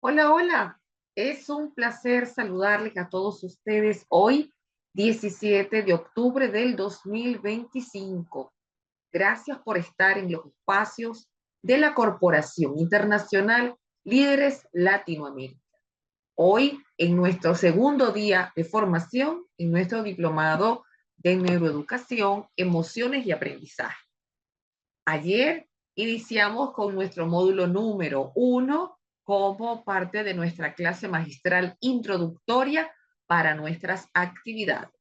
Hola, hola. Es un placer saludarles a todos ustedes hoy, 17 de octubre del 2025. Gracias por estar en los espacios de la Corporación Internacional Líderes Latinoamérica. Hoy, en nuestro segundo día de formación, en nuestro diplomado de neuroeducación, emociones y aprendizaje. Ayer iniciamos con nuestro módulo número 1 como parte de nuestra clase magistral introductoria para nuestras actividades.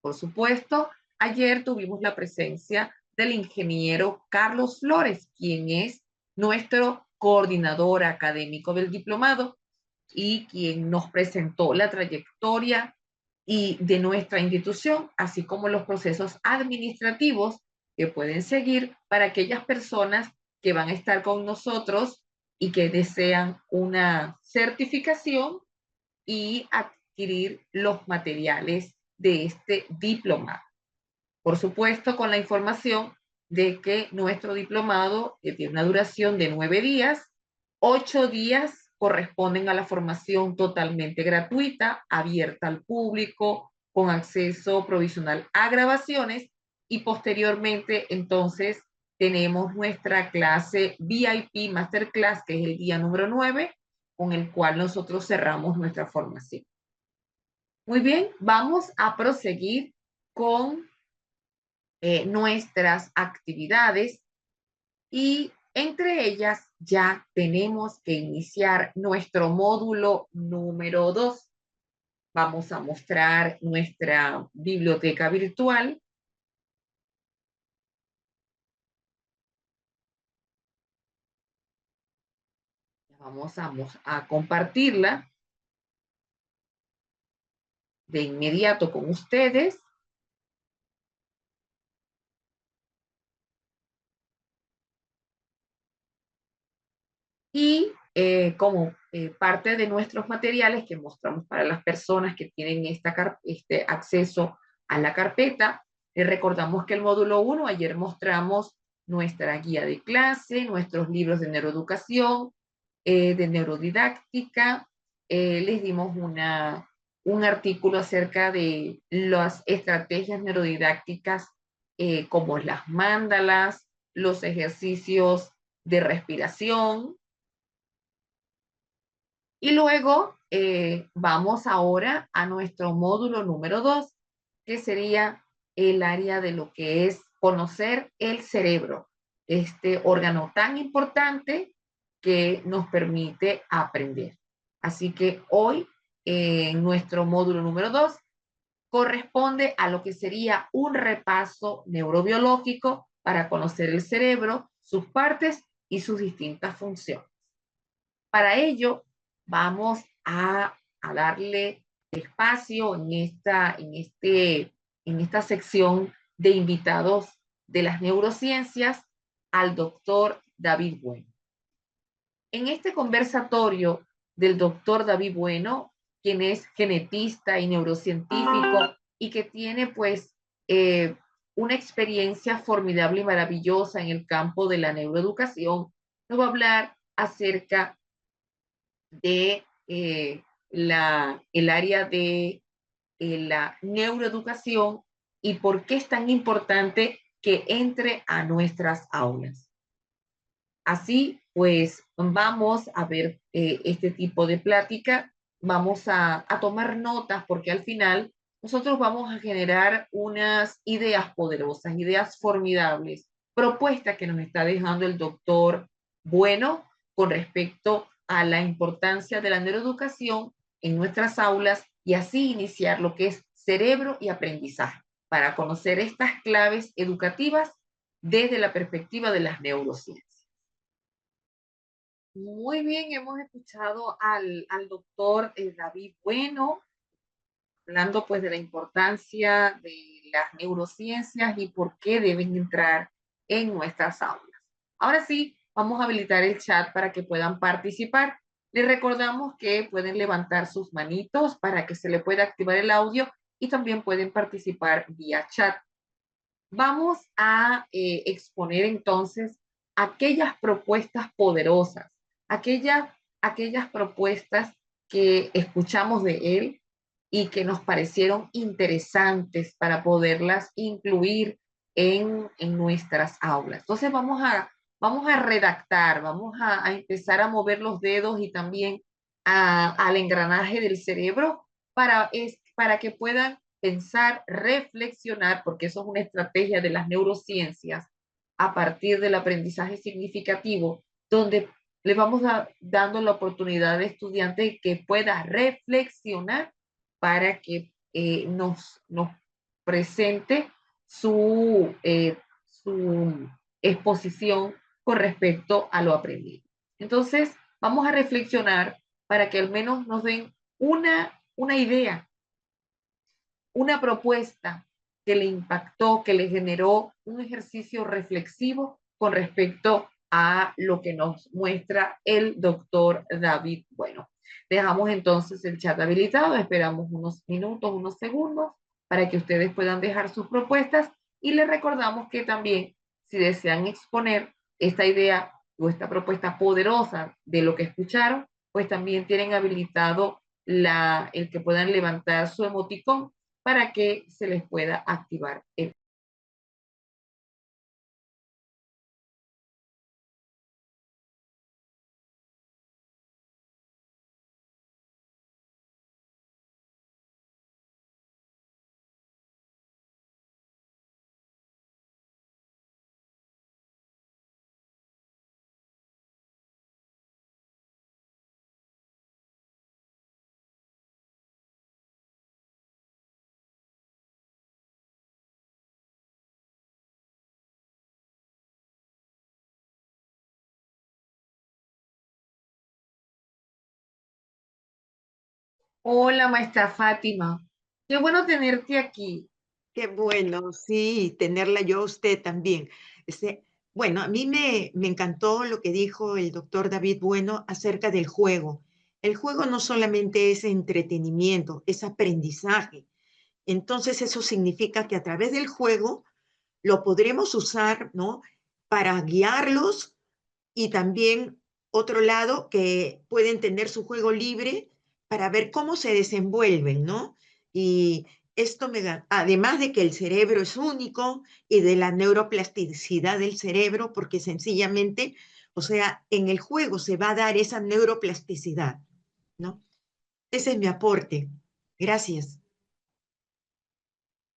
Por supuesto, ayer tuvimos la presencia del ingeniero Carlos Flores, quien es nuestro coordinador académico del diplomado y quien nos presentó la trayectoria y de nuestra institución, así como los procesos administrativos que pueden seguir para aquellas personas que van a estar con nosotros y que desean una certificación y adquirir los materiales de este diplomado. Por supuesto, con la información de que nuestro diplomado tiene una duración de 9 días, 8 días corresponden a la formación totalmente gratuita, abierta al público, con acceso provisional a grabaciones y posteriormente entonces tenemos nuestra clase VIP Masterclass, que es el día número 9, con el cual nosotros cerramos nuestra formación. Muy bien, vamos a proseguir con nuestras actividades y entre ellas ya tenemos que iniciar nuestro módulo número 2. Vamos a mostrar nuestra biblioteca virtual. Vamos a compartirla de inmediato con ustedes. Y como parte de nuestros materiales que mostramos para las personas que tienen este acceso a la carpeta, recordamos que el módulo 1, ayer mostramos nuestra guía de clase, nuestros libros de neuroeducación, de neurodidáctica, les dimos un artículo acerca de las estrategias neurodidácticas como las mandalas, los ejercicios de respiración, y luego vamos ahora a nuestro módulo número 2, que sería el área de lo que es conocer el cerebro, este órgano tan importante que nos permite aprender. Así que hoy, en nuestro módulo número 2, corresponde a lo que sería un repaso neurobiológico para conocer el cerebro, sus partes y sus distintas funciones. Para ello, vamos a darle espacio en esta sección de invitados de las neurociencias al doctor David Bueno. En este conversatorio del doctor David Bueno, quien es genetista y neurocientífico y que tiene pues una experiencia formidable y maravillosa en el campo de la neuroeducación, nos va a hablar acerca de el área de la neuroeducación y por qué es tan importante que entre a nuestras aulas. Así pues, vamos a ver este tipo de plática, vamos a tomar notas porque al final nosotros vamos a generar unas ideas poderosas, ideas formidables, propuestas que nos está dejando el doctor Bueno con respecto a la importancia de la neuroeducación en nuestras aulas y así iniciar lo que es cerebro y aprendizaje para conocer estas claves educativas desde la perspectiva de las neurociencias. Muy bien, hemos escuchado al doctor David Bueno, hablando pues de la importancia de las neurociencias y por qué deben entrar en nuestras aulas. Ahora sí, vamos a habilitar el chat para que puedan participar. Les recordamos que pueden levantar sus manitos para que se le pueda activar el audio y también pueden participar vía chat. Vamos a exponer entonces aquellas propuestas poderosas, aquellas aquellas propuestas que escuchamos de él y que nos parecieron interesantes para poderlas incluir en nuestras aulas. Entonces vamos a redactar, vamos a empezar a mover los dedos y también al engranaje del cerebro para que puedan pensar, reflexionar, porque eso es una estrategia de las neurociencias a partir del aprendizaje significativo, donde le vamos dando la oportunidad al estudiante que pueda reflexionar para que nos presente su exposición con respecto a lo aprendido. Entonces, vamos a reflexionar para que al menos nos den una idea, una propuesta que le impactó, que le generó un ejercicio reflexivo con respecto a lo que nos muestra el doctor David. Bueno, dejamos entonces el chat habilitado, esperamos unos minutos, unos segundos para que ustedes puedan dejar sus propuestas y les recordamos que también si desean exponer esta idea o esta propuesta poderosa de lo que escucharon, pues también tienen habilitado el que puedan levantar su emoticón para que se les pueda activar el. Hola, maestra Fátima. Qué bueno tenerte aquí. Qué bueno, sí, tenerla yo a usted también. Bueno, a mí me encantó lo que dijo el doctor David Bueno acerca del juego. El juego no solamente es entretenimiento, es aprendizaje. Entonces eso significa que a través del juego lo podremos usar, ¿no? Para guiarlos y también otro lado que pueden tener su juego libre para ver cómo se desenvuelven, ¿no? Y esto además de que el cerebro es único y de la neuroplasticidad del cerebro, porque sencillamente, o sea, en el juego se va a dar esa neuroplasticidad, ¿no? Ese es mi aporte. Gracias.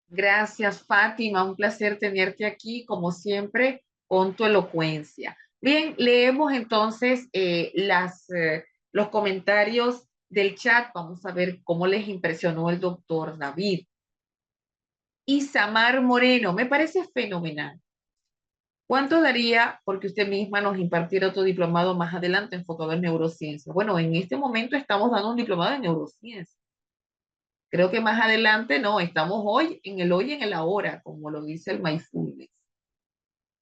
Gracias, Fátima. Un placer tenerte aquí, como siempre, con tu elocuencia. Bien, leemos entonces los comentarios del chat. Vamos a ver cómo les impresionó el doctor David. Isamar Moreno, me parece fenomenal. ¿Cuánto daría porque usted misma nos impartiera otro diplomado más adelante enfocado en neurociencia? Bueno, en este momento estamos dando un diplomado en neurociencia. Creo que más adelante no, estamos hoy y en el ahora, como lo dice el mindfulness.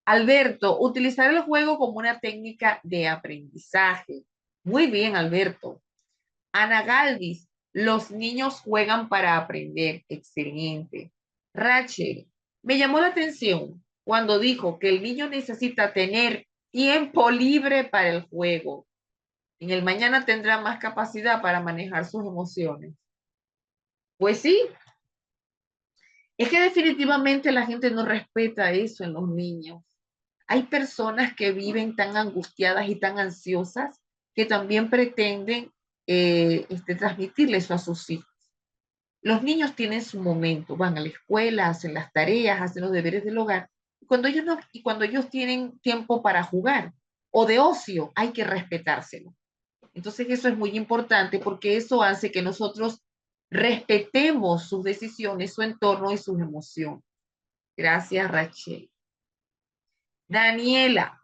Alberto, utilizar el juego como una técnica de aprendizaje. Muy bien, Alberto. Ana Galvis, los niños juegan para aprender. Excelente. Rachel, me llamó la atención cuando dijo que el niño necesita tener tiempo libre para el juego. En el mañana tendrá más capacidad para manejar sus emociones. Pues sí, es que definitivamente la gente no respeta eso en los niños. Hay personas que viven tan angustiadas y tan ansiosas que también pretenden transmitirle eso a sus hijos. Los niños tienen su momento, van a la escuela, hacen las tareas, hacen los deberes del hogar. Y cuando ellos tienen tiempo para jugar o de ocio, hay que respetárselo. Entonces eso es muy importante porque eso hace que nosotros respetemos sus decisiones, su entorno y sus emociones. Gracias, Rachel. Daniela,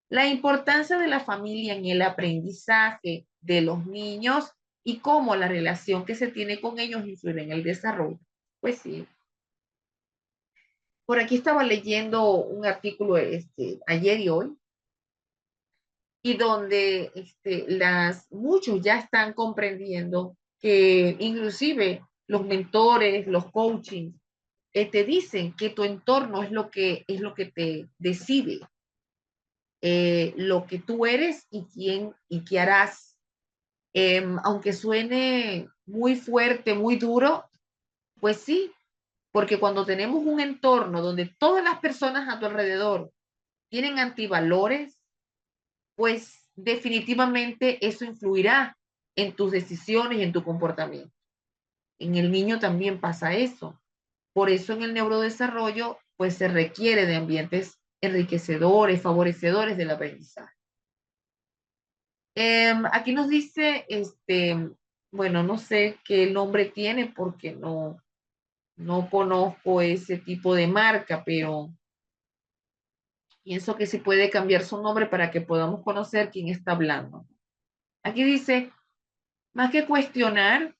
la importancia de la familia en el aprendizaje de los niños y cómo la relación que se tiene con ellos influye en el desarrollo. Pues sí. Por aquí estaba leyendo un artículo ayer y hoy, y donde muchos ya están comprendiendo que inclusive los mentores, los coaching, te dicen que tu entorno es lo que te decide lo que tú eres y quién y qué harás. Aunque suene muy fuerte, muy duro, pues sí, porque cuando tenemos un entorno donde todas las personas a tu alrededor tienen antivalores, pues definitivamente eso influirá en tus decisiones y en tu comportamiento. En el niño también pasa eso. Por eso en el neurodesarrollo, pues se requiere de ambientes enriquecedores, favorecedores del aprendizaje. Aquí nos dice, bueno, no sé qué nombre tiene porque no conozco ese tipo de marca, pero pienso que sí puede cambiar su nombre para que podamos conocer quién está hablando. Aquí dice, más que cuestionar,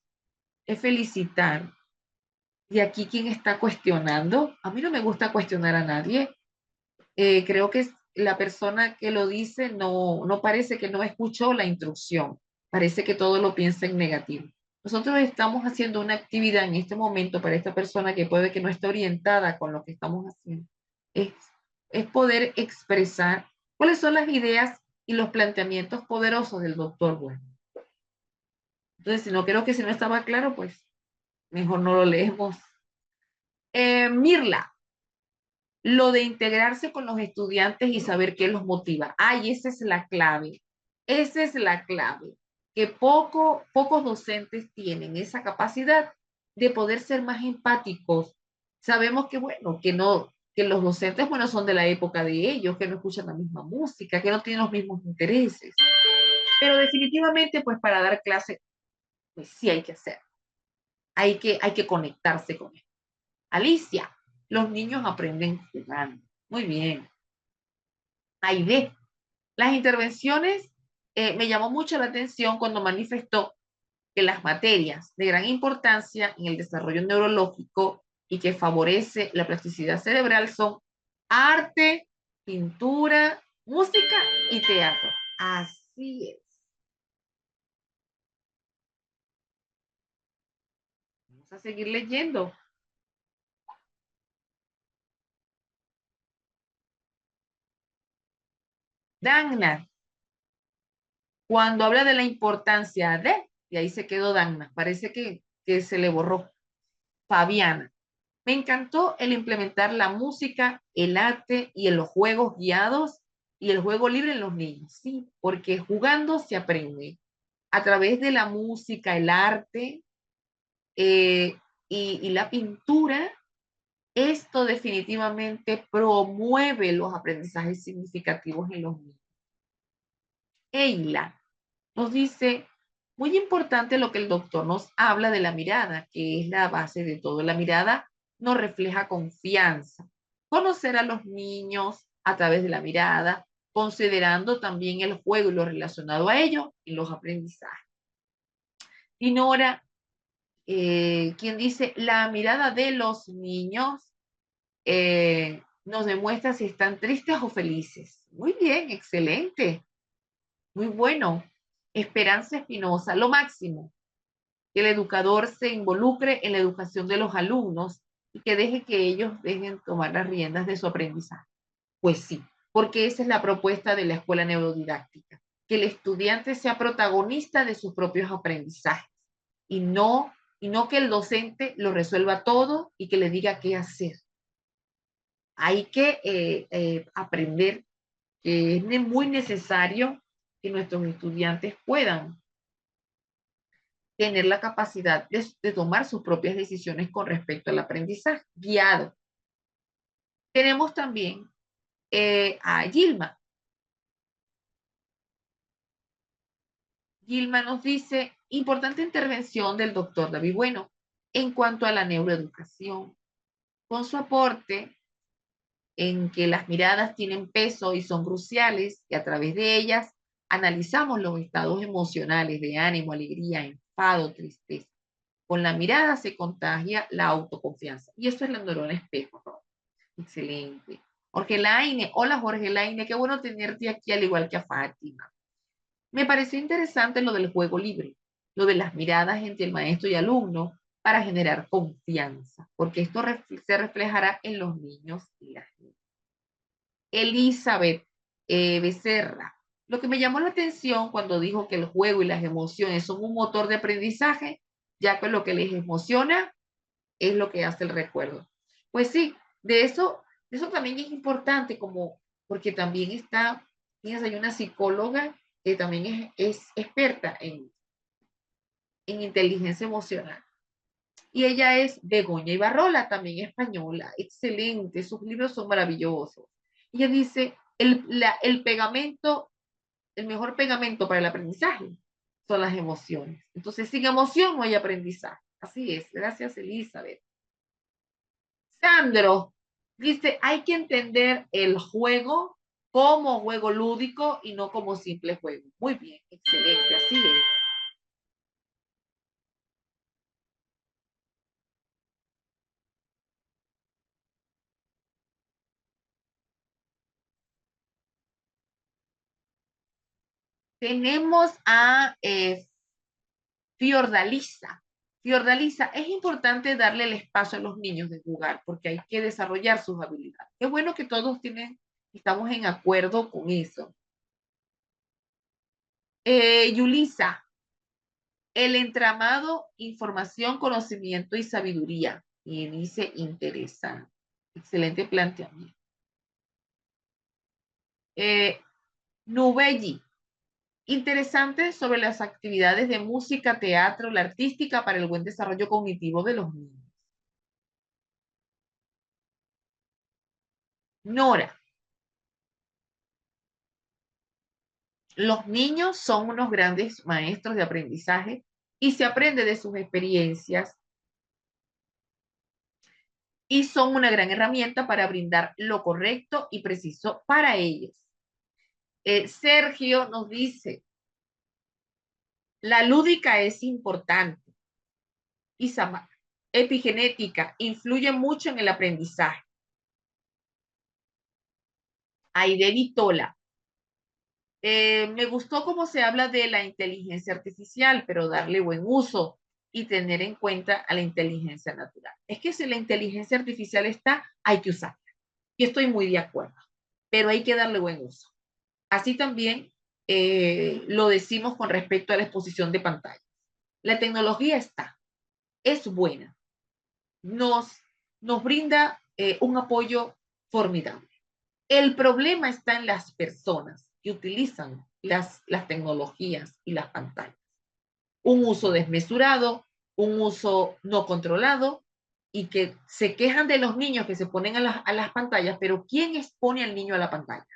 es felicitar. Y aquí, ¿quién está cuestionando? A mí no me gusta cuestionar a nadie. Creo que la persona que lo dice no parece que no escuchó la instrucción. Parece que todo lo piensa en negativo. Nosotros estamos haciendo una actividad en este momento para esta persona que puede que no esté orientada con lo que estamos haciendo. Es, es poder expresar cuáles son las ideas y los planteamientos poderosos del doctor Bueno. Entonces, si no creo que si no estaba claro, pues mejor no lo leemos. Mirla, lo de integrarse con los estudiantes y saber qué los motiva. Ay, esa es la clave. Esa es la clave. Que pocos docentes tienen esa capacidad de poder ser más empáticos. Sabemos que, bueno, que no, que los docentes, bueno, son de la época de ellos, que no escuchan la misma música, que no tienen los mismos intereses. Pero definitivamente, pues para dar clase, pues sí hay que hacer. Hay que conectarse con él. Alicia, los niños aprenden jugando. Muy bien. Aide, las intervenciones me llamó mucho la atención cuando manifestó que las materias de gran importancia en el desarrollo neurológico y que favorece la plasticidad cerebral son arte, pintura, música y teatro. Así es. Vamos a seguir leyendo. Dagna, cuando habla de la importancia de, y ahí se quedó Dagna, parece que se le borró. Fabiana, me encantó el implementar la música, el arte y en los juegos guiados y el juego libre en los niños, sí, porque jugando se aprende a través de la música, el arte eh, y la pintura. Esto definitivamente promueve los aprendizajes significativos en los niños. Eila nos dice, muy importante lo que el doctor nos habla de la mirada, que es la base de todo. La mirada nos refleja confianza. Conocer a los niños a través de la mirada, considerando también el juego y lo relacionado a ello y los aprendizajes. Y Nora, quien dice, la mirada de los niños nos demuestra si están tristes o felices. Muy bien, excelente, muy bueno. Esperanza Espinosa, lo máximo que el educador se involucre en la educación de los alumnos y que deje que ellos dejen tomar las riendas de su aprendizaje. Pues sí, porque esa es la propuesta de la escuela neurodidáctica, que el estudiante sea protagonista de sus propios aprendizajes y no que el docente lo resuelva todo y que le diga qué hacer. Hay que aprender que es muy necesario que nuestros estudiantes puedan tener la capacidad de tomar sus propias decisiones con respecto al aprendizaje guiado. Tenemos también a Gilma. Gilma nos dice, importante intervención del doctor David Bueno en cuanto a la neuroeducación, con su aporte en que las miradas tienen peso y son cruciales y a través de ellas analizamos los estados emocionales de ánimo, alegría, enfado, tristeza. Con la mirada se contagia la autoconfianza. Y eso es la neurona espejo, ¿no? Excelente. Jorge Laine, hola Jorge Laine, qué bueno tenerte aquí al igual que a Fátima. Me pareció interesante lo del juego libre, lo de las miradas entre el maestro y alumno para generar confianza, porque esto se reflejará en los niños y las niñas. Elizabeth Becerra, Lo que me llamó la atención cuando dijo que el juego y las emociones son un motor de aprendizaje, ya que lo que les emociona es lo que hace el recuerdo. Pues sí, de eso también es importante, como porque también está, fíjense, hay una psicóloga que también es experta en inteligencia emocional. Y ella es Begoña Ibarrola, también española, excelente, sus libros son maravillosos. Ella dice, el pegamento, el mejor pegamento para el aprendizaje son las emociones. Entonces, sin emoción no hay aprendizaje. Así es. Gracias, Elizabeth. Sandro dice, hay que entender el juego como juego lúdico y no como simple juego. Muy bien, excelente, así es. Tenemos a Fiordalisa. Fiordalisa, es importante darle el espacio a los niños de jugar porque hay que desarrollar sus habilidades. Qué bueno que todos estamos en acuerdo con eso. Yulisa, el entramado, información, conocimiento y sabiduría. Y dice interesante. Excelente planteamiento. Nubelli, interesante sobre las actividades de música, teatro, la artística para el buen desarrollo cognitivo de los niños. Nora, los niños son unos grandes maestros de aprendizaje y se aprende de sus experiencias y son una gran herramienta para brindar lo correcto y preciso para ellos. Sergio nos dice, la lúdica es importante. Isamar, epigenética, influye mucho en el aprendizaje. Aide Vitola, me gustó cómo se habla de la inteligencia artificial, pero darle buen uso y tener en cuenta a la inteligencia natural. Es que si la inteligencia artificial está, hay que usarla. Y estoy muy de acuerdo, pero hay que darle buen uso. Así también lo decimos con respecto a la exposición de pantalla. La tecnología está, es buena, nos, nos brinda un apoyo formidable. El problema está en las personas que utilizan las tecnologías y las pantallas. Un uso desmesurado, un uso no controlado y que se quejan de los niños que se ponen a las pantallas, pero ¿quién expone al niño a la pantalla?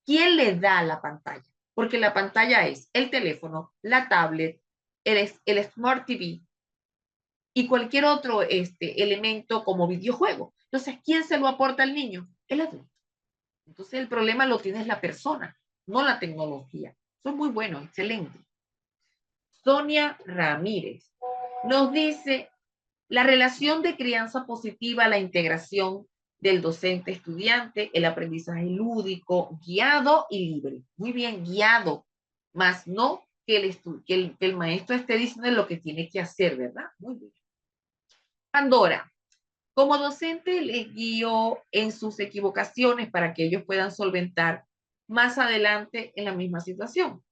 ¿Quién le da la pantalla? Porque la pantalla es el teléfono, la tablet, el Smart TV y cualquier otro elemento como videojuego. Entonces, ¿quién se lo aporta al niño? El adulto. Entonces el problema lo tiene la persona, no la tecnología. Son muy buenos, excelente. Sonia Ramírez nos dice la relación de crianza positiva, la integración del docente estudiante, el aprendizaje lúdico, guiado y libre. Muy bien, guiado, más no que el maestro esté diciendo lo que tiene que hacer, ¿verdad? Muy bien. Pandora, como docente les guío en sus equivocaciones para que ellos puedan solventar más adelante en la misma situación,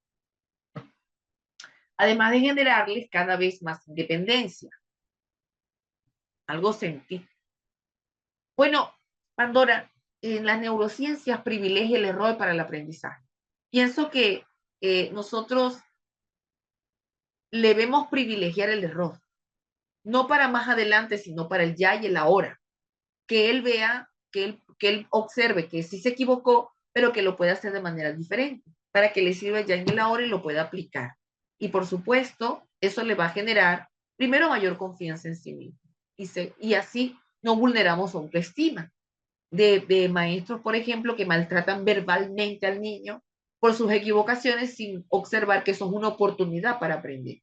además de generarles cada vez más independencia. Algo sentí. Bueno, Pandora, en las neurociencias privilegia el error para el aprendizaje. Pienso que nosotros debemos privilegiar el error, no para más adelante, sino para el ya y el ahora. Que él vea, que él observe que sí se equivocó, pero que lo puede hacer de manera diferente, para que le sirva ya en el ahora y lo pueda aplicar. Y por supuesto, eso le va a generar, primero, mayor confianza en sí mismo. Y así no vulneramos su autoestima. De maestros, por ejemplo, que maltratan verbalmente al niño por sus equivocaciones sin observar que eso es una oportunidad para aprender.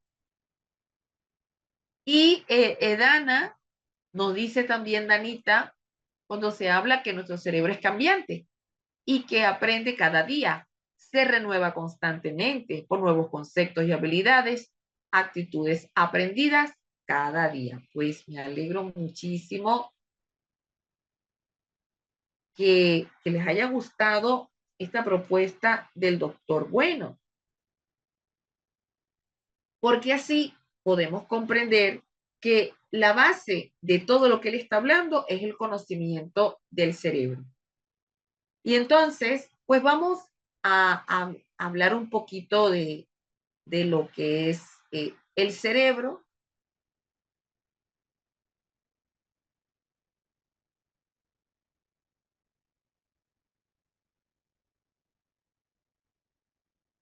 Y Edana nos dice también, Danita, cuando se habla que nuestro cerebro es cambiante y que aprende cada día, se renueva constantemente por nuevos conceptos y habilidades, actitudes aprendidas cada día. Pues me alegro muchísimo que les haya gustado esta propuesta del doctor Bueno, porque así podemos comprender que la base de todo lo que él está hablando es el conocimiento del cerebro. Y entonces, pues vamos a hablar un poquito de lo que es el cerebro.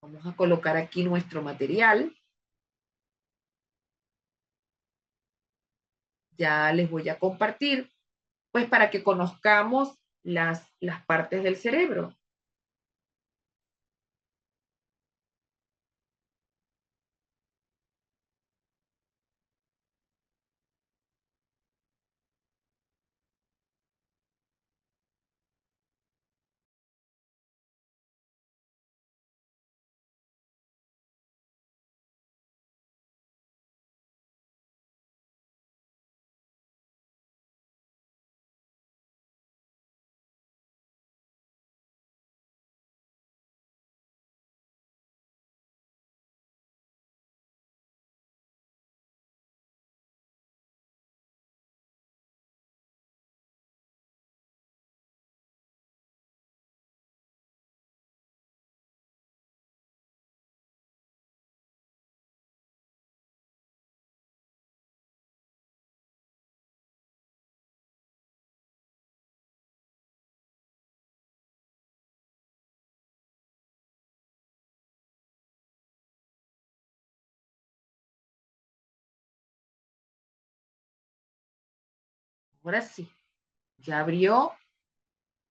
Vamos a colocar aquí nuestro material. Ya les voy a compartir, pues para que conozcamos las partes del cerebro. Ahora sí, ya abrió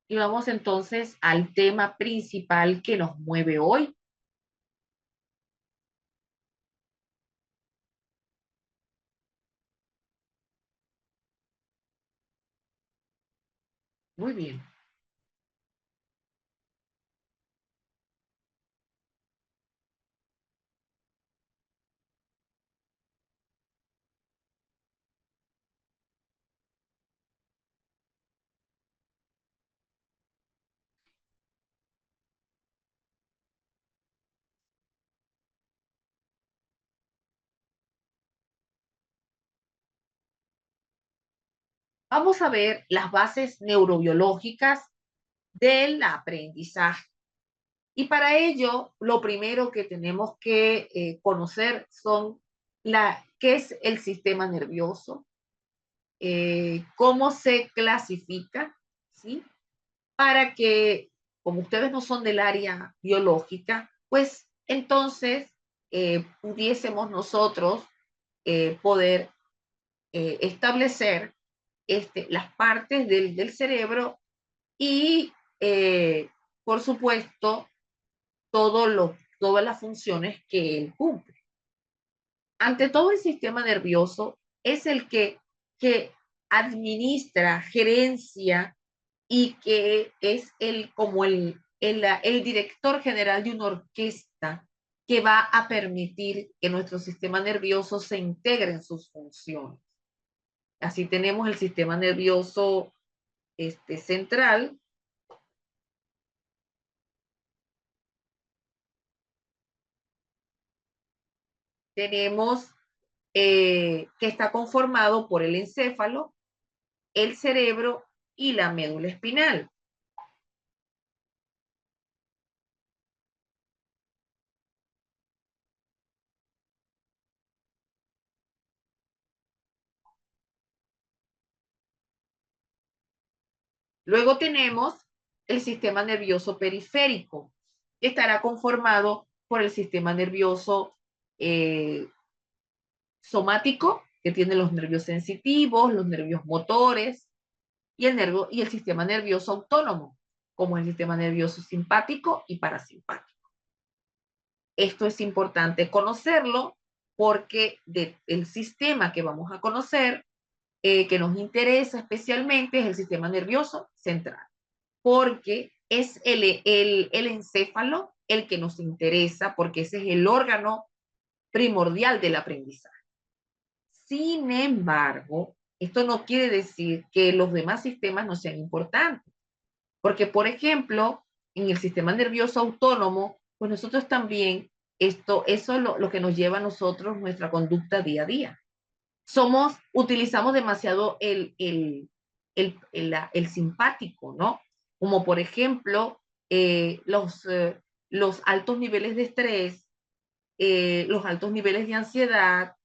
y vamos entonces al tema principal que nos mueve hoy. Muy bien. Vamos a ver las bases neurobiológicas del aprendizaje. Y para ello, lo primero que tenemos que conocer son qué es el sistema nervioso, cómo se clasifica, ¿sí? Para que, como ustedes no son del área biológica, pues entonces pudiésemos nosotros poder establecer las partes del cerebro y, por supuesto, todas las funciones que él cumple. Ante todo, el sistema nervioso es el que administra, gerencia y que es como el director general de una orquesta que va a permitir que nuestro sistema nervioso se integre en sus funciones. Así tenemos el sistema nervioso central, tenemos que está conformado por el encéfalo, el cerebro y la médula espinal. Luego tenemos el sistema nervioso periférico, que estará conformado por el sistema nervioso eh, somático, que tiene los nervios sensitivos, los nervios motores y el sistema nervioso autónomo, como el sistema nervioso simpático y parasimpático. Esto es importante conocerlo porque el sistema que vamos a conocer, que nos interesa especialmente, es el sistema nervioso central, porque es el encéfalo el que nos interesa, porque ese es el órgano primordial del aprendizaje. Sin embargo, esto no quiere decir que los demás sistemas no sean importantes, porque, por ejemplo, en el sistema nervioso autónomo, pues nosotros también, eso es lo que nos lleva a nosotros nuestra conducta día a día. Utilizamos demasiado el simpático, ¿no? Como por ejemplo, los altos niveles de estrés, los altos niveles de ansiedad,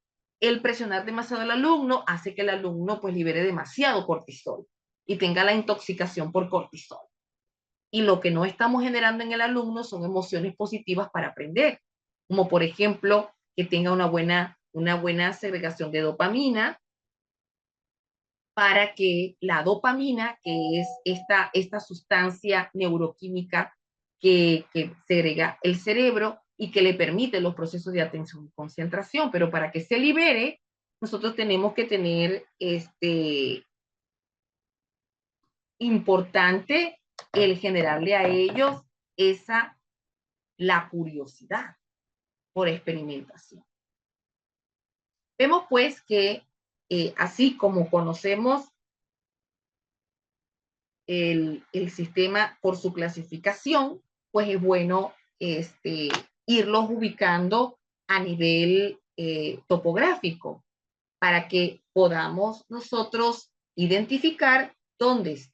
el presionar demasiado al alumno hace que el alumno pues libere demasiado cortisol y tenga la intoxicación por cortisol. Y lo que no estamos generando en el alumno son emociones positivas para aprender, como por ejemplo que tenga una buena segregación de dopamina, para que la dopamina, que es esta sustancia neuroquímica que segrega el cerebro y que le permite los procesos de atención y concentración, pero para que se libere, nosotros tenemos que tener importante el generarle a ellos la curiosidad por experimentación. Vemos pues que así como conocemos el sistema por su clasificación, pues es bueno irlos ubicando a nivel topográfico para que podamos nosotros identificar dónde está.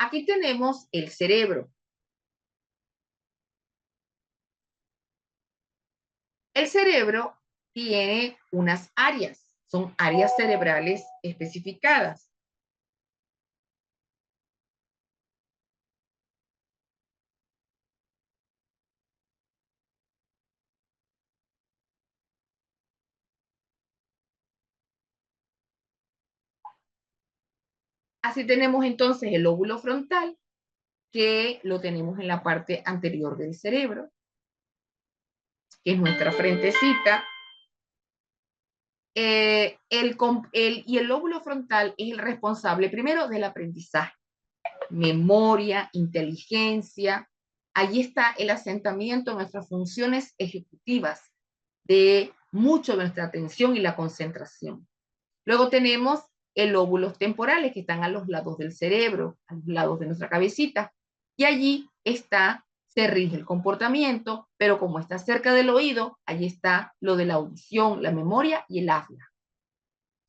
Aquí tenemos el cerebro. El cerebro tiene unas áreas, son áreas cerebrales especificadas. Así tenemos entonces el lóbulo frontal, que lo tenemos en la parte anterior del cerebro, que es nuestra frentecita. Y el lóbulo frontal es el responsable primero del aprendizaje, memoria, inteligencia. Allí está el asentamiento de nuestras funciones ejecutivas, de mucho de nuestra atención y la concentración. Luego tenemos el lóbulos temporales que están a los lados del cerebro, a los lados de nuestra cabecita, y allí se rige el comportamiento, pero como está cerca del oído, allí está lo de la audición, la memoria y el habla.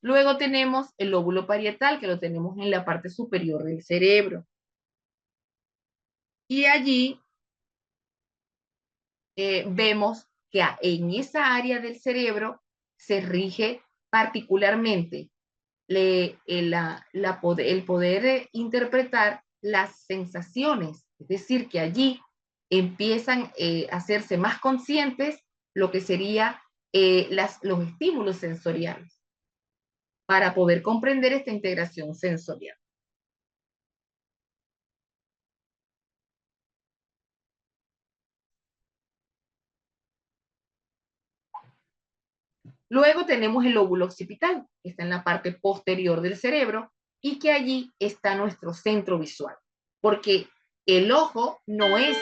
Luego tenemos el lóbulo parietal, que lo tenemos en la parte superior del cerebro. Y allí vemos que en esa área del cerebro se rige particularmente el poder interpretar las sensaciones, es decir, que allí empiezan a hacerse más conscientes lo que sería los estímulos sensoriales para poder comprender esta integración sensorial. Luego tenemos el lóbulo occipital, que está en la parte posterior del cerebro y que allí está nuestro centro visual, porque el ojo no es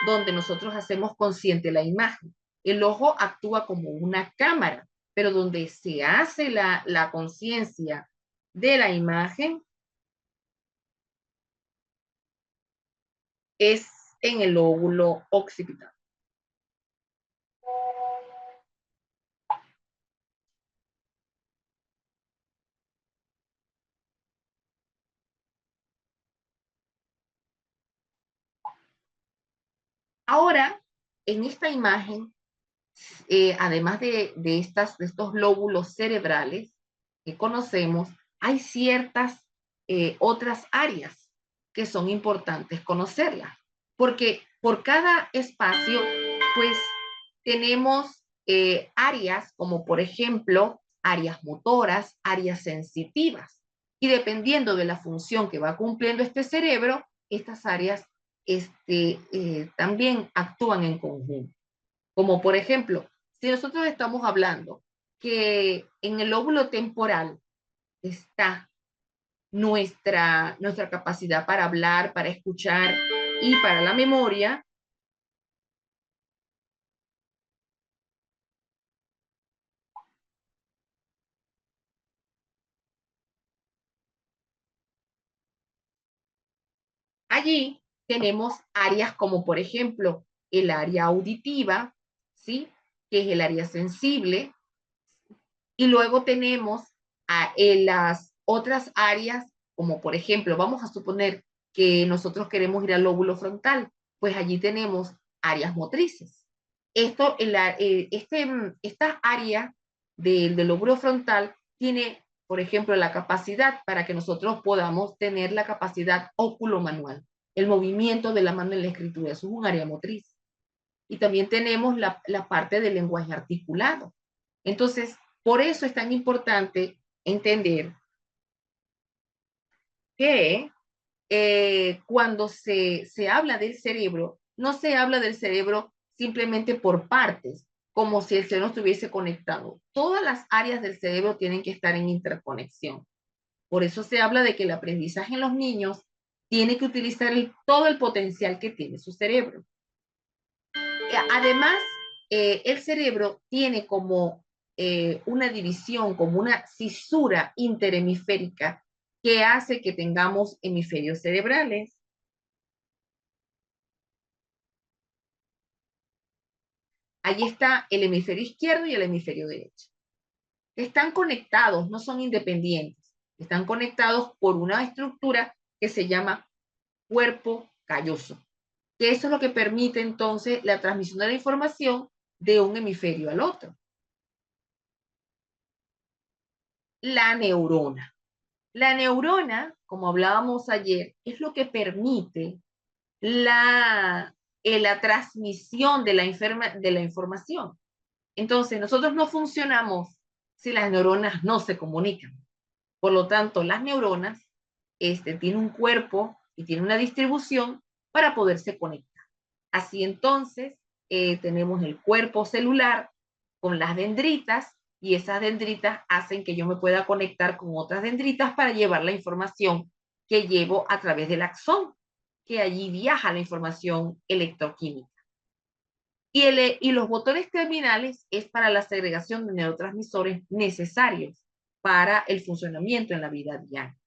donde nosotros hacemos consciente la imagen. El ojo actúa como una cámara, pero donde se hace la conciencia de la imagen es en el lóbulo occipital. Ahora, en esta imagen, además de estos lóbulos cerebrales que conocemos, hay ciertas otras áreas que son importantes conocerlas, porque por cada espacio, pues tenemos áreas como por ejemplo áreas motoras, áreas sensitivas, y dependiendo de la función que va cumpliendo este cerebro, estas áreas también actúan en conjunto. Como por ejemplo, si nosotros estamos hablando que en el lóbulo temporal está nuestra capacidad para hablar, para escuchar y para la memoria, allí tenemos áreas como, por ejemplo, el área auditiva, ¿sí? Que es el área sensible, y luego tenemos las otras áreas, como por ejemplo, vamos a suponer que nosotros queremos ir al lóbulo frontal, pues allí tenemos áreas motrices. Esta área del lóbulo frontal tiene, por ejemplo, la capacidad para que nosotros podamos tener la capacidad óculo-manual, el movimiento de la mano en la escritura, eso es un área motriz. Y también tenemos la parte del lenguaje articulado. Entonces, por eso es tan importante entender que cuando se habla del cerebro, no se habla del cerebro simplemente por partes, como si el cerebro estuviese conectado. Todas las áreas del cerebro tienen que estar en interconexión. Por eso se habla de que el aprendizaje en los niños tiene que utilizar todo el potencial que tiene su cerebro. Además, el cerebro tiene como una división, como una cisura interhemisférica que hace que tengamos hemisferios cerebrales. Allí está el hemisferio izquierdo y el hemisferio derecho. Están conectados, no son independientes. Están conectados por una estructura que se llama cuerpo calloso, que eso es lo que permite entonces la transmisión de la información de un hemisferio al otro. La neurona. La neurona, como hablábamos ayer, es lo que permite la transmisión de la información. Entonces, nosotros no funcionamos si las neuronas no se comunican. Por lo tanto, las neuronas tienen un cuerpo y tienen una distribución para poderse conectar. Así entonces, tenemos el cuerpo celular con las dendritas y esas dendritas hacen que yo me pueda conectar con otras dendritas para llevar la información que llevo a través del axón, que allí viaja la información electroquímica. Y los botones terminales es para la segregación de neurotransmisores necesarios para el funcionamiento en la vida diaria.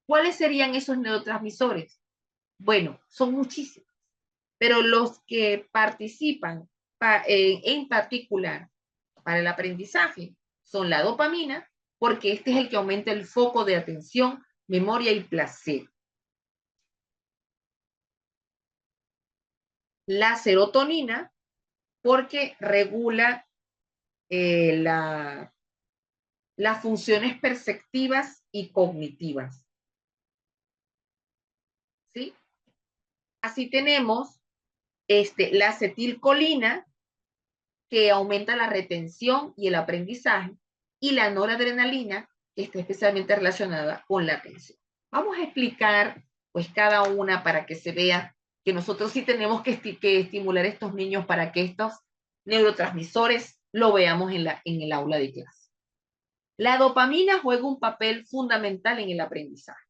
¿Cuáles serían esos neurotransmisores? Bueno, son muchísimos, pero los que participan en particular para el aprendizaje son la dopamina, porque este es el que aumenta el foco de atención, memoria y placer. La serotonina, porque regula las funciones perceptivas y cognitivas. ¿Sí? Así tenemos la acetilcolina, que aumenta la retención y el aprendizaje, y la noradrenalina, que está especialmente relacionada con la atención. Vamos a explicar pues cada una para que se vea que nosotros sí tenemos que estimular a estos niños para que estos neurotransmisores lo veamos en el aula de clase. La dopamina juega un papel fundamental en el aprendizaje.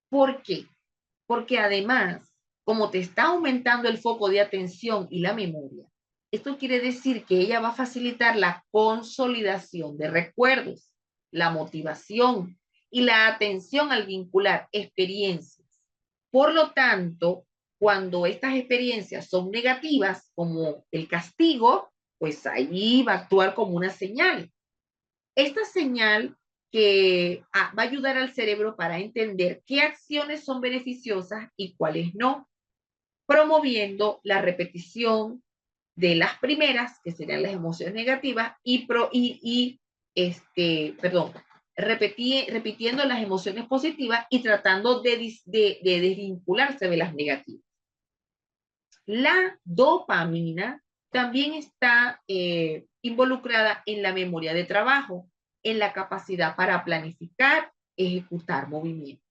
¿Por qué? Porque además, como te está aumentando el foco de atención y la memoria, esto quiere decir que ella va a facilitar la consolidación de recuerdos, la motivación y la atención al vincular experiencias. Por lo tanto, cuando estas experiencias son negativas, como el castigo, pues ahí va a actuar como una señal. Esta señal que va a ayudar al cerebro para entender qué acciones son beneficiosas y cuáles no, promoviendo la repetición de las primeras, que serían las emociones negativas, repitiendo las emociones positivas y tratando de desvincularse de las negativas. La dopamina también está involucrada en la memoria de trabajo, en la capacidad para planificar, ejecutar movimientos.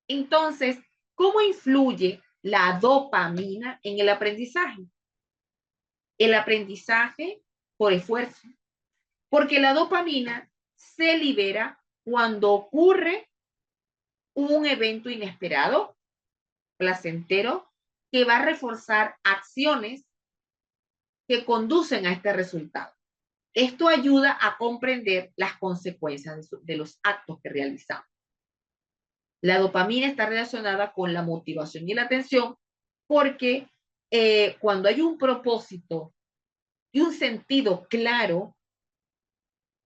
Entonces, ¿cómo influye la dopamina en el aprendizaje? El aprendizaje por esfuerzo, porque la dopamina se libera cuando ocurre un evento inesperado, placentero, que va a reforzar acciones que conducen a este resultado. Esto ayuda a comprender las consecuencias de los actos que realizamos. La dopamina está relacionada con la motivación y la atención porque cuando hay un propósito y un sentido claro,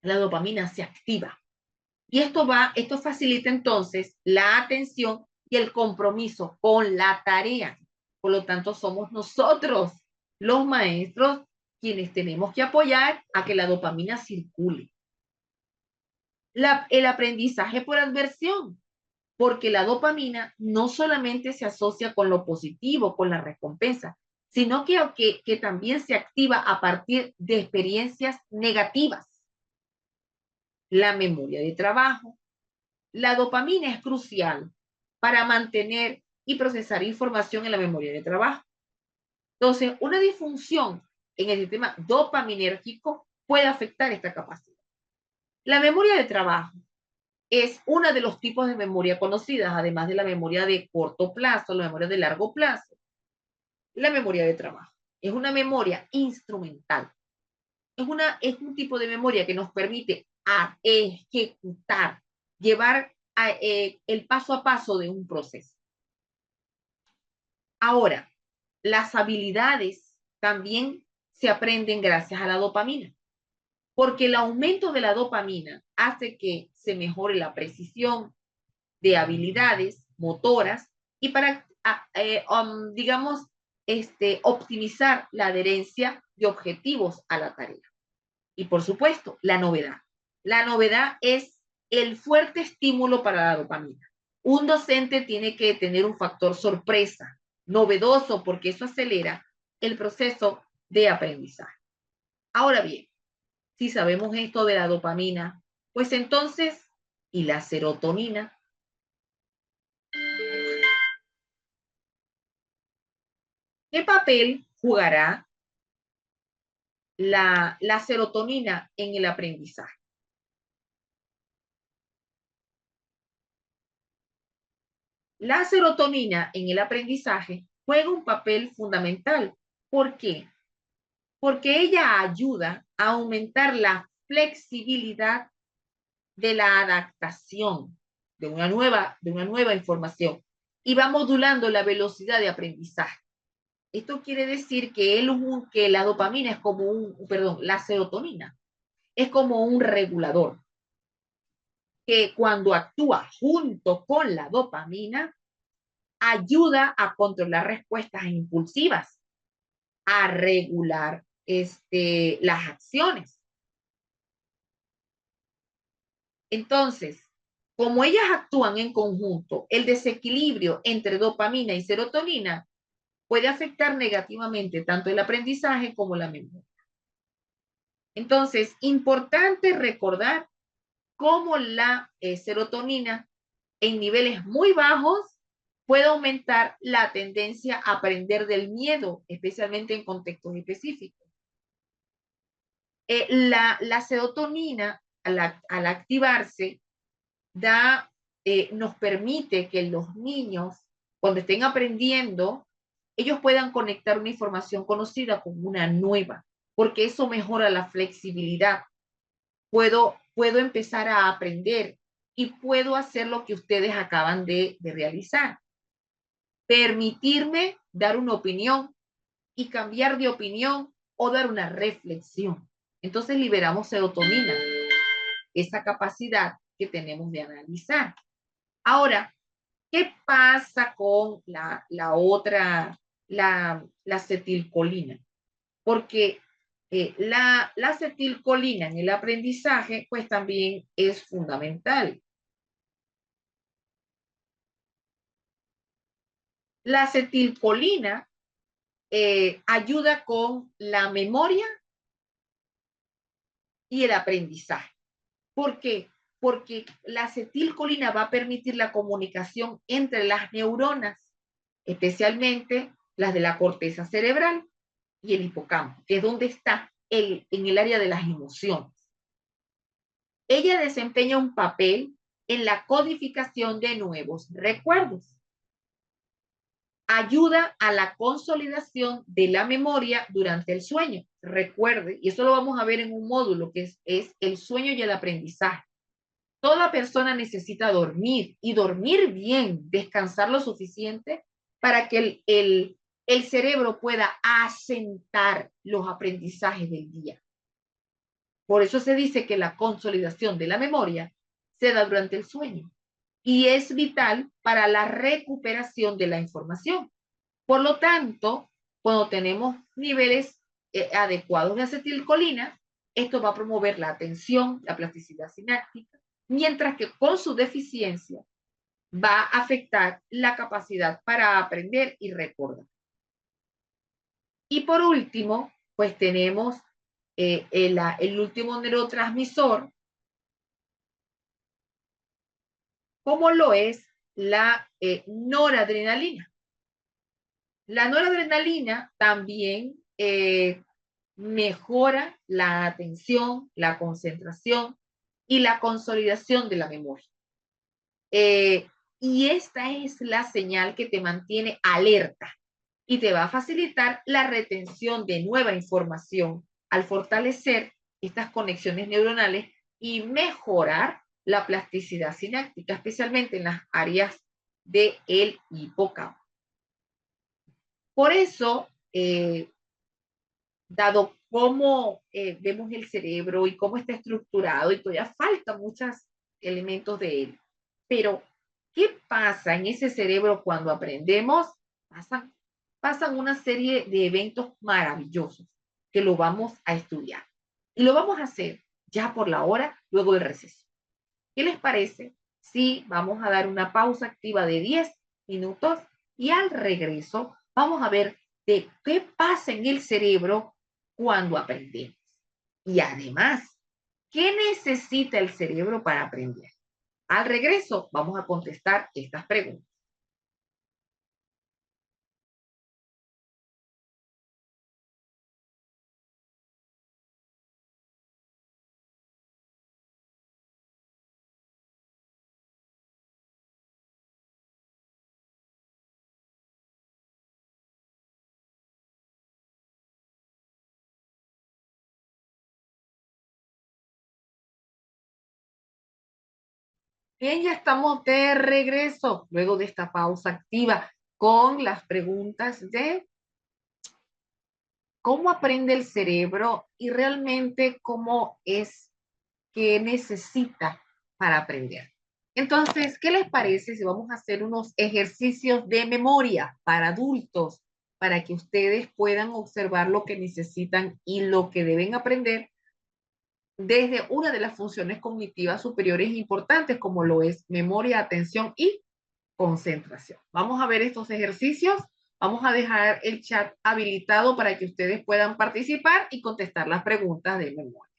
la dopamina se activa. Y esto facilita entonces la atención y el compromiso con la tarea. Por lo tanto, somos nosotros, los maestros, quienes tenemos que apoyar a que la dopamina circule. El aprendizaje por adversión, porque la dopamina no solamente se asocia con lo positivo, con la recompensa, sino que también se activa a partir de experiencias negativas. La memoria de trabajo. La dopamina es crucial para mantener y procesar información en la memoria de trabajo. Entonces, una disfunción en el sistema dopaminérgico puede afectar esta capacidad. La memoria de trabajo es uno de los tipos de memoria conocidas, además de la memoria de corto plazo, la memoria de largo plazo. La memoria de trabajo es una memoria instrumental. Es un tipo de memoria que nos permite ejecutar, llevar el paso a paso de un proceso. Ahora, las habilidades también se aprenden gracias a la dopamina, porque el aumento de la dopamina hace que se mejore la precisión de habilidades motoras y para, digamos, optimizar la adherencia de objetivos a la tarea. Y por supuesto, la novedad. La novedad es el fuerte estímulo para la dopamina. Un docente tiene que tener un factor sorpresa, novedoso, porque eso acelera el proceso de aprendizaje. Ahora bien, si sabemos esto de la dopamina, pues entonces, ¿y la serotonina? ¿Qué papel jugará la serotonina en el aprendizaje? La serotonina en el aprendizaje juega un papel fundamental. ¿Por qué? Porque ella ayuda a aumentar la flexibilidad de la adaptación de una nueva información y va modulando la velocidad de aprendizaje. Esto quiere decir que la dopamina es como la serotonina es como un regulador que cuando actúa junto con la dopamina ayuda a controlar respuestas impulsivas, a regular las acciones. Entonces, como ellas actúan en conjunto, el desequilibrio entre dopamina y serotonina puede afectar negativamente tanto el aprendizaje como la memoria. Entonces, importante recordar cómo la serotonina en niveles muy bajos puede aumentar la tendencia a aprender del miedo, especialmente en contextos específicos. La serotonina, al activarse, nos permite que los niños, cuando estén aprendiendo, ellos puedan conectar una información conocida con una nueva, porque eso mejora la flexibilidad. Puedo empezar a aprender y puedo hacer lo que ustedes acaban de realizar. Permitirme dar una opinión y cambiar de opinión o dar una reflexión. Entonces liberamos serotonina, esa capacidad que tenemos de analizar. Ahora, ¿qué pasa con la acetilcolina? Porque la acetilcolina en el aprendizaje, pues también es fundamental. La acetilcolina ayuda con la memoria y el aprendizaje. ¿Por qué? Porque la acetilcolina va a permitir la comunicación entre las neuronas, especialmente las de la corteza cerebral y el hipocampo, que es donde está en el área de las emociones. Ella desempeña un papel en la codificación de nuevos recuerdos. Ayuda a la consolidación de la memoria durante el sueño. Recuerde, y eso lo vamos a ver en un módulo que es el sueño y el aprendizaje. Toda persona necesita dormir y dormir bien, descansar lo suficiente para que el cerebro pueda asentar los aprendizajes del día. Por eso se dice que la consolidación de la memoria se da durante el sueño y es vital para la recuperación de la información. Por lo tanto, cuando tenemos niveles adecuados de acetilcolina, esto va a promover la atención, la plasticidad sináptica, mientras que con su deficiencia va a afectar la capacidad para aprender y recordar. Y por último, pues tenemos el último neurotransmisor, como lo es la noradrenalina. La noradrenalina también mejora la atención, la concentración y la consolidación de la memoria. Y esta es la señal que te mantiene alerta y te va a facilitar la retención de nueva información al fortalecer estas conexiones neuronales y mejorar la plasticidad sináptica, especialmente en las áreas del hipocampo. Por eso, dado cómo vemos el cerebro y cómo está estructurado, y todavía faltan muchos elementos de él, pero ¿qué pasa en ese cerebro cuando aprendemos? Pasan una serie de eventos maravillosos que lo vamos a estudiar. Y lo vamos a hacer ya por la hora, luego del receso. ¿Qué les parece si vamos a dar una pausa activa de 10 minutos y al regreso vamos a ver de qué pasa en el cerebro cuando aprendemos? Y además, ¿qué necesita el cerebro para aprender? Al regreso vamos a contestar estas preguntas. Bien, ya estamos de regreso luego de esta pausa activa con las preguntas de cómo aprende el cerebro y realmente cómo es que necesita para aprender. Entonces, ¿qué les parece si vamos a hacer unos ejercicios de memoria para adultos, para que ustedes puedan observar lo que necesitan y lo que deben aprender desde una de las funciones cognitivas superiores importantes, como lo es memoria, atención y concentración? Vamos a ver estos ejercicios. Vamos a dejar el chat habilitado para que ustedes puedan participar y contestar las preguntas de memoria.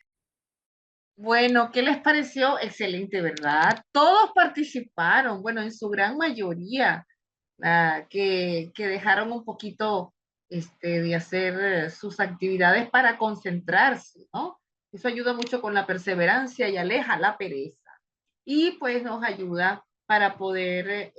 Bueno, ¿qué les pareció? Excelente, ¿verdad? Todos participaron, bueno, en su gran mayoría, que dejaron un poquito de hacer sus actividades para concentrarse, ¿no? Eso ayuda mucho con la perseverancia y aleja la pereza. Y pues nos ayuda para poder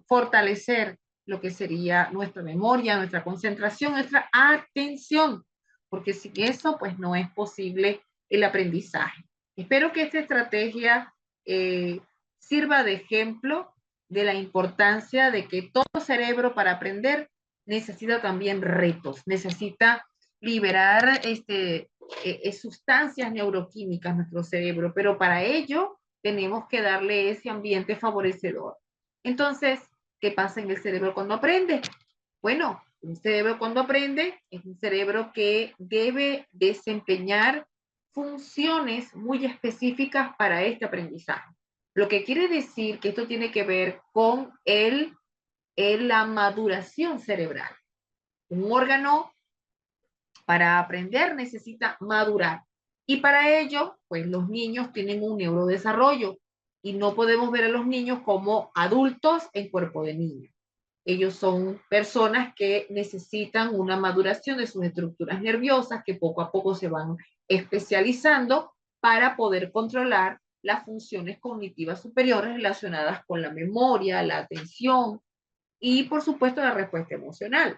fortalecer lo que sería nuestra memoria, nuestra concentración, nuestra atención, porque sin eso pues no es posible el aprendizaje. Espero que esta estrategia sirva de ejemplo de la importancia de que todo cerebro para aprender necesita también retos, necesita liberar sustancias neuroquímicas en nuestro cerebro, pero para ello tenemos que darle ese ambiente favorecedor. Entonces, ¿qué pasa en el cerebro cuando aprende? Bueno, un cerebro cuando aprende es un cerebro que debe desempeñar funciones muy específicas para este aprendizaje. Lo que quiere decir que esto tiene que ver con la maduración cerebral. Un órgano para aprender necesita madurar. Y para ello, pues los niños tienen un neurodesarrollo y no podemos ver a los niños como adultos en cuerpo de niño. Ellos son personas que necesitan una maduración de sus estructuras nerviosas que poco a poco se van especializando para poder controlar las funciones cognitivas superiores relacionadas con la memoria, la atención y, por supuesto, la respuesta emocional.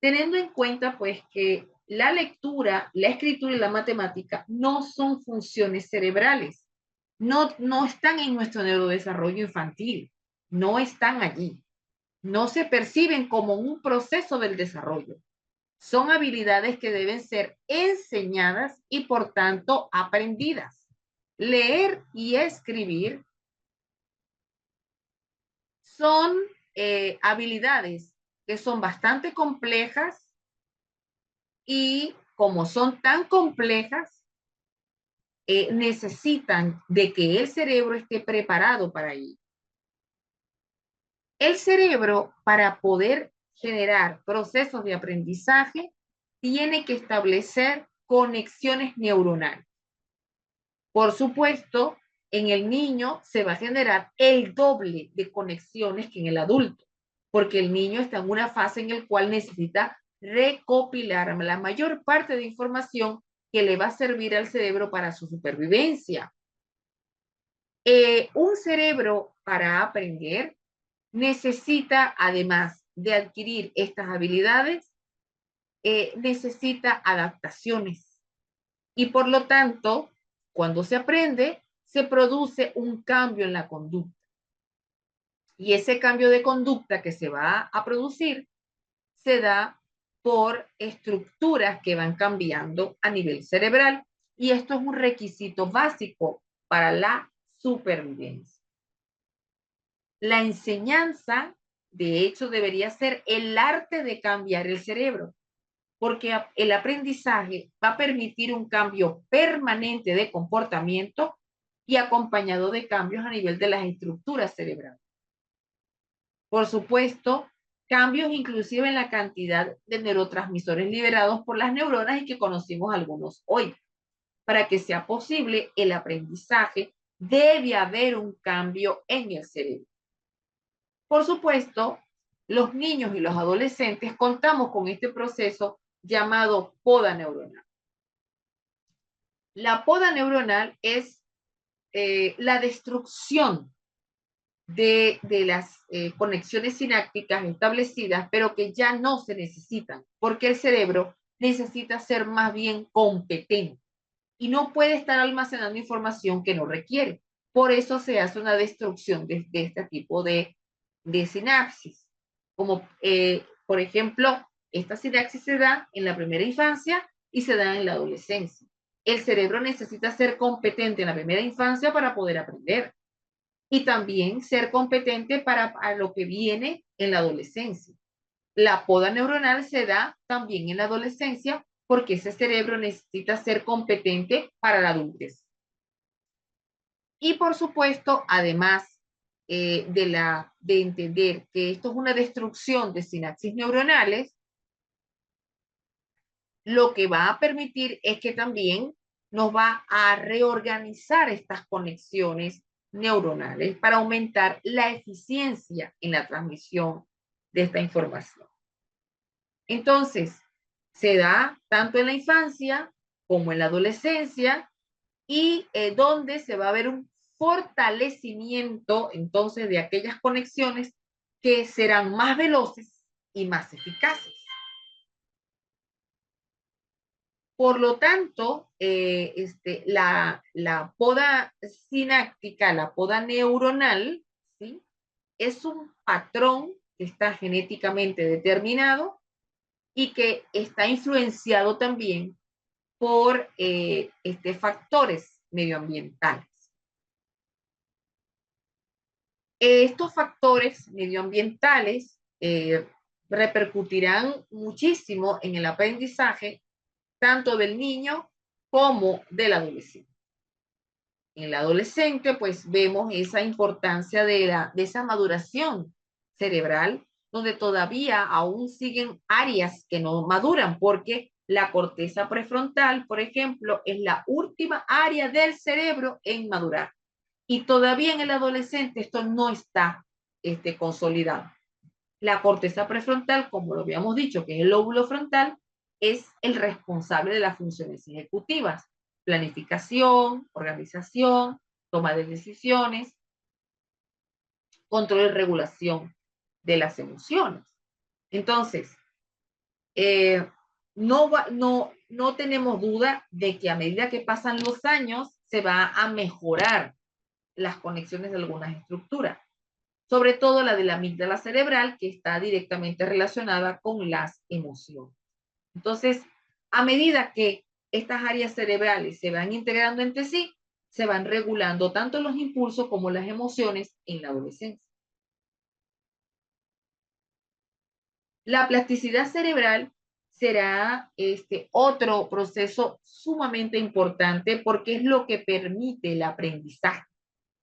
Teniendo en cuenta, pues, que la lectura, la escritura y la matemática no son funciones cerebrales, no están en nuestro neurodesarrollo infantil, no están allí, no se perciben como un proceso del desarrollo. Son habilidades que deben ser enseñadas y por tanto aprendidas. Leer y escribir son habilidades que son bastante complejas y como son tan complejas, necesitan de que el cerebro esté preparado para ello. El cerebro, para poder generar procesos de aprendizaje, tiene que establecer conexiones neuronales. Por supuesto, en el niño se va a generar el doble de conexiones que en el adulto, porque el niño está en una fase en la cual necesita recopilar la mayor parte de información que le va a servir al cerebro para su supervivencia. Un cerebro para aprender necesita, además de adquirir estas habilidades, necesita adaptaciones. Y por lo tanto, cuando se aprende, se produce un cambio en la conducta. Y ese cambio de conducta que se va a producir se da por estructuras que van cambiando a nivel cerebral. Y esto es un requisito básico para la supervivencia. La enseñanza, de hecho, debería ser el arte de cambiar el cerebro, porque el aprendizaje va a permitir un cambio permanente de comportamiento y acompañado de cambios a nivel de las estructuras cerebrales. Por supuesto, cambios inclusive en la cantidad de neurotransmisores liberados por las neuronas y que conocimos algunos hoy. Para que sea posible el aprendizaje, debe haber un cambio en el cerebro. Por supuesto, los niños y los adolescentes contamos con este proceso llamado poda neuronal. La poda neuronal es la destrucción de las conexiones sinápticas establecidas, pero que ya no se necesitan, porque el cerebro necesita ser más bien competente y no puede estar almacenando información que no requiere. Por eso se hace una destrucción de este tipo de sinapsis. Como, por ejemplo, esta sinapsis se da en la primera infancia y se da en la adolescencia. El cerebro necesita ser competente en la primera infancia para poder aprender y también ser competente para lo que viene en la adolescencia. La poda neuronal se da también en la adolescencia porque ese cerebro necesita ser competente para la adultez. Y por supuesto, además de entender que esto es una destrucción de sinapsis neuronales, lo que va a permitir es que también nos va a reorganizar estas conexiones neuronales para aumentar la eficiencia en la transmisión de esta información. Entonces, se da tanto en la infancia como en la adolescencia y donde se va a ver un fortalecimiento entonces de aquellas conexiones que serán más veloces y más eficaces. Por lo tanto, la poda sináptica, la poda neuronal, ¿sí? Es un patrón que está genéticamente determinado y que está influenciado también por factores medioambientales. Estos factores medioambientales repercutirán muchísimo en el aprendizaje tanto del niño como del adolescente. En el adolescente, pues vemos esa importancia de esa maduración cerebral, donde todavía aún siguen áreas que no maduran, porque la corteza prefrontal, por ejemplo, es la última área del cerebro en madurar. Y todavía en el adolescente esto no está consolidado. La corteza prefrontal, como lo habíamos dicho, que es el lóbulo frontal, es el responsable de las funciones ejecutivas, planificación, organización, toma de decisiones, control y regulación de las emociones. Entonces, no tenemos duda de que a medida que pasan los años se va a mejorar las conexiones de algunas estructuras, sobre todo la de la amígdala cerebral, que está directamente relacionada con las emociones. Entonces, a medida que estas áreas cerebrales se van integrando entre sí, se van regulando tanto los impulsos como las emociones en la adolescencia. La plasticidad cerebral será otro proceso sumamente importante porque es lo que permite el aprendizaje.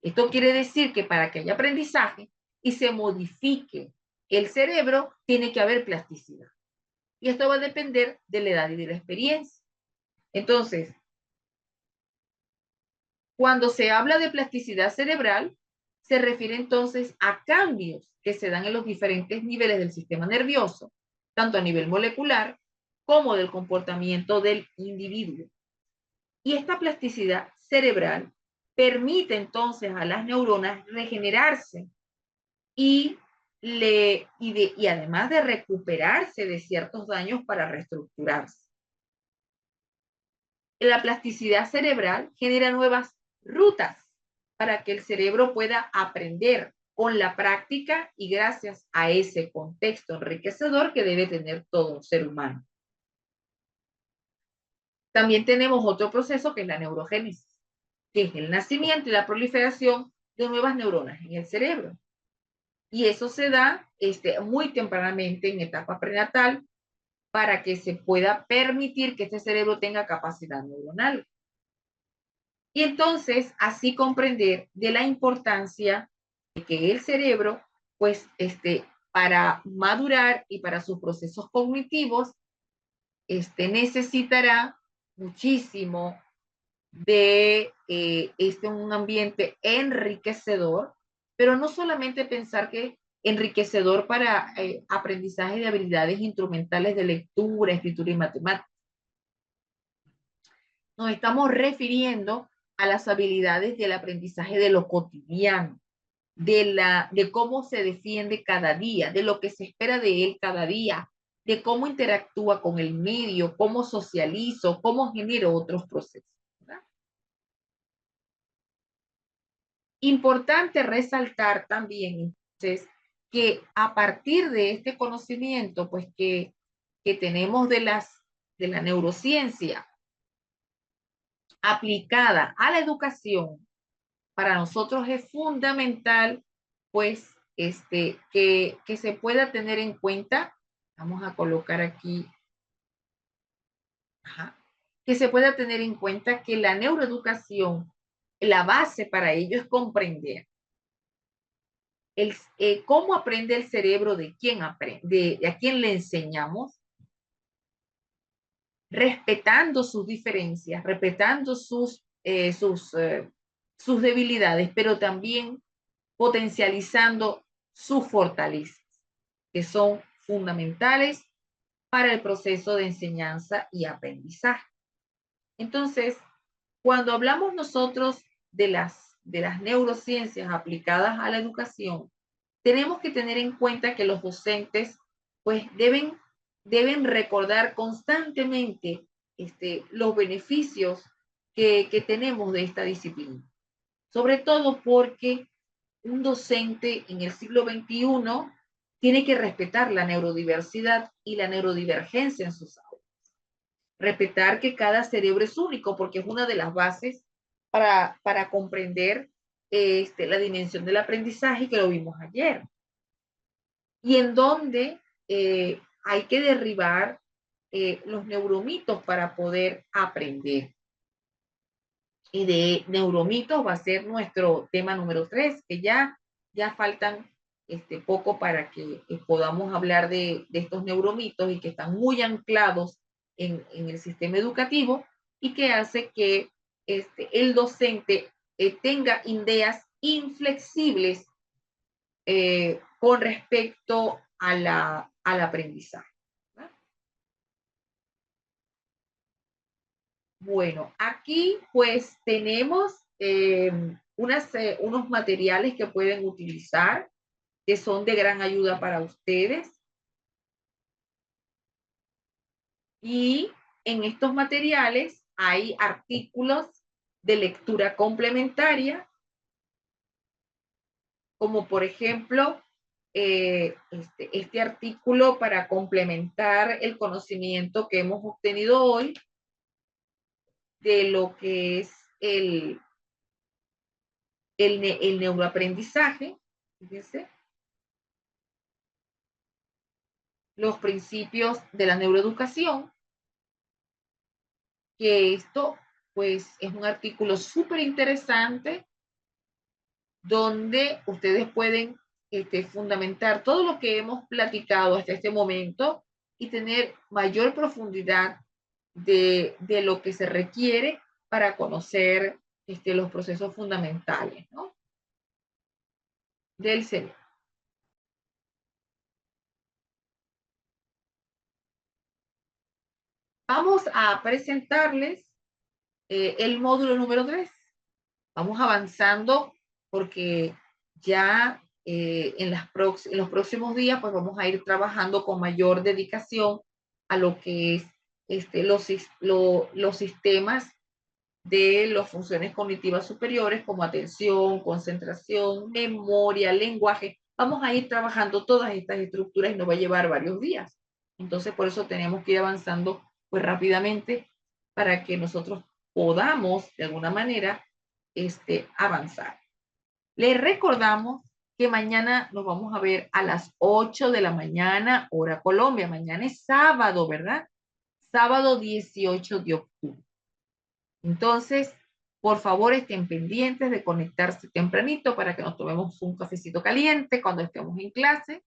Esto quiere decir que para que haya aprendizaje y se modifique el cerebro, tiene que haber plasticidad. Y esto va a depender de la edad y de la experiencia. Entonces, cuando se habla de plasticidad cerebral, se refiere entonces a cambios que se dan en los diferentes niveles del sistema nervioso, tanto a nivel molecular como del comportamiento del individuo. Y esta plasticidad cerebral permite entonces a las neuronas regenerarse y, y además de recuperarse de ciertos daños para reestructurarse. La plasticidad cerebral genera nuevas rutas para que el cerebro pueda aprender con la práctica y gracias a ese contexto enriquecedor que debe tener todo un ser humano. También tenemos otro proceso que es la neurogénesis, que es el nacimiento y la proliferación de nuevas neuronas en el cerebro. Y eso se da muy tempranamente en etapa prenatal para que se pueda permitir que este cerebro tenga capacidad neuronal. Y entonces, así comprender de la importancia de que el cerebro, pues, para madurar y para sus procesos cognitivos, necesitará muchísimo de un ambiente enriquecedor, pero no solamente pensar que enriquecedor para aprendizaje de habilidades instrumentales de lectura, escritura y matemáticas. Nos estamos refiriendo a las habilidades del aprendizaje de lo cotidiano, de cómo se defiende cada día, de lo que se espera de él cada día, de cómo interactúa con el medio, cómo socializo, cómo genero otros procesos. ¿Verdad? Importante resaltar también, entonces, que a partir de este conocimiento, pues que tenemos de la neurociencia aplicada a la educación, para nosotros es fundamental, pues, que se pueda tener en cuenta, vamos a colocar aquí, ajá, que se pueda tener en cuenta que la neuroeducación, la base para ello es comprender cómo aprende el cerebro de quién aprende, de a quién le enseñamos, respetando sus diferencias, respetando sus debilidades, pero también potencializando sus fortalezas, que son fundamentales para el proceso de enseñanza y aprendizaje. Entonces, cuando hablamos nosotros de las neurociencias aplicadas a la educación, tenemos que tener en cuenta que los docentes pues deben recordar constantemente los beneficios que tenemos de esta disciplina. Sobre todo porque un docente en el siglo XXI tiene que respetar la neurodiversidad y la neurodivergencia en sus aulas. Respetar que cada cerebro es único, porque es una de las bases para comprender la dimensión del aprendizaje que lo vimos ayer. Y en donde hay que derribar los neuromitos para poder aprender. Y de neuromitos va a ser nuestro tema número 3, que ya faltan poco para que podamos hablar de estos neuromitos y que están muy anclados en el sistema educativo y que hace que el docente tenga ideas inflexibles con respecto al aprendizaje. ¿Verdad? Bueno, aquí pues tenemos unos materiales que pueden utilizar, que son de gran ayuda para ustedes. Y en estos materiales hay artículos de lectura complementaria como por ejemplo este artículo para complementar el conocimiento que hemos obtenido hoy de lo que es el neuroaprendizaje, fíjense, los principios de la neuroeducación, que esto pues es un artículo súper interesante donde ustedes pueden fundamentar todo lo que hemos platicado hasta este momento y tener mayor profundidad de lo que se requiere para conocer los procesos fundamentales, ¿no? Del cerebro. Vamos a presentarles el módulo número 3. Vamos avanzando porque ya en los próximos días pues vamos a ir trabajando con mayor dedicación a lo que es los sistemas de las funciones cognitivas superiores como atención, concentración, memoria, lenguaje. Vamos a ir trabajando todas estas estructuras y nos va a llevar varios días. Entonces, por eso tenemos que ir avanzando pues rápidamente para que nosotros podamos de alguna manera avanzar. Les recordamos que mañana nos vamos a ver a las 8 de la mañana, hora Colombia. Mañana es sábado, ¿verdad? Sábado 18 de octubre. Entonces, por favor, estén pendientes de conectarse tempranito para que nos tomemos un cafecito caliente cuando estemos en clase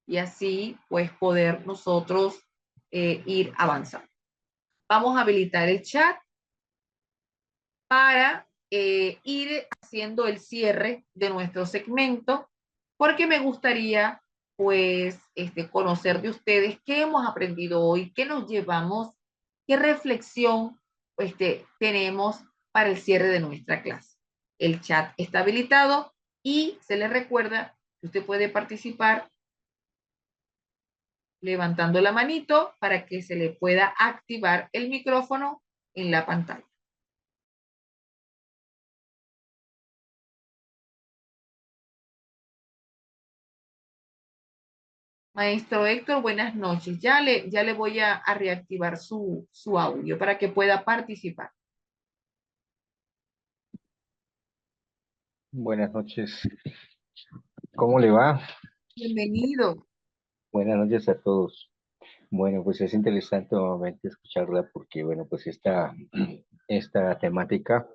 y así, pues, poder nosotros ir avanzando. Vamos a habilitar el chat para ir haciendo el cierre de nuestro segmento, porque me gustaría, pues, conocer de ustedes qué hemos aprendido hoy, qué nos llevamos, qué reflexión tenemos para el cierre de nuestra clase. El chat está habilitado y se les recuerda que usted puede participar levantando la manito para que se le pueda activar el micrófono en la pantalla. Maestro Héctor, buenas noches. Ya le voy a reactivar su audio para que pueda participar. Buenas noches. ¿Cómo le va? Bienvenido. Buenas noches a todos. Bueno, pues es interesante nuevamente escucharla porque, bueno, pues esta temática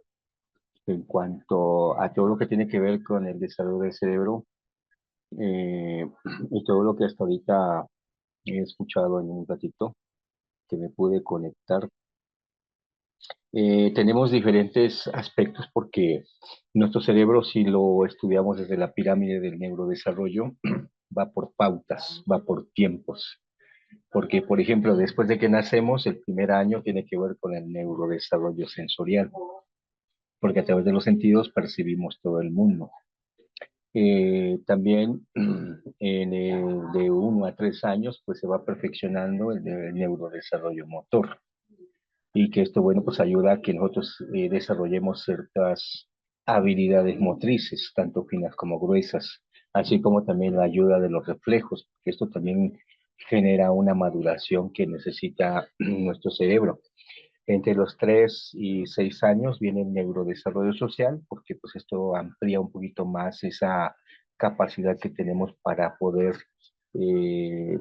en cuanto a todo lo que tiene que ver con el desarrollo del cerebro eh, y todo lo que hasta ahorita he escuchado en un ratito que me pude conectar. Tenemos diferentes aspectos porque nuestro cerebro, si lo estudiamos desde la pirámide del neurodesarrollo, va por pautas, va por tiempos. Porque, por ejemplo, después de que nacemos, el primer año tiene que ver con el neurodesarrollo sensorial, porque a través de los sentidos percibimos todo el mundo. También de 1 a 3 años, pues se va perfeccionando el neurodesarrollo motor y que esto, bueno, pues ayuda a que nosotros desarrollemos ciertas habilidades motrices, tanto finas como gruesas, así como también la ayuda de los reflejos, que esto también genera una maduración que necesita nuestro cerebro. Entre los 3 y 6 años viene el neurodesarrollo social, porque pues esto amplía un poquito más esa capacidad que tenemos para poder eh,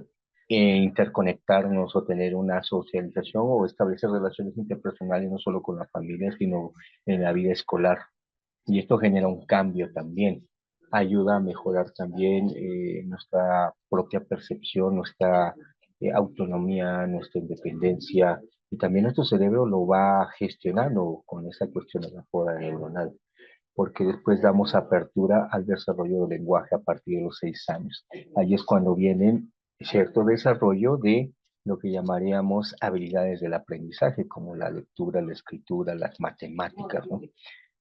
interconectarnos o tener una socialización o establecer relaciones interpersonales no solo con la familia, sino en la vida escolar. Y esto genera un cambio también. Ayuda a mejorar también nuestra propia percepción, nuestra autonomía, nuestra independencia, y también nuestro cerebro lo va gestionando con esa cuestión de la poda neuronal, porque después damos apertura al desarrollo del lenguaje a partir de los 6 años. Ahí es cuando viene cierto desarrollo de lo que llamaríamos habilidades del aprendizaje, como la lectura, la escritura, las matemáticas, ¿no?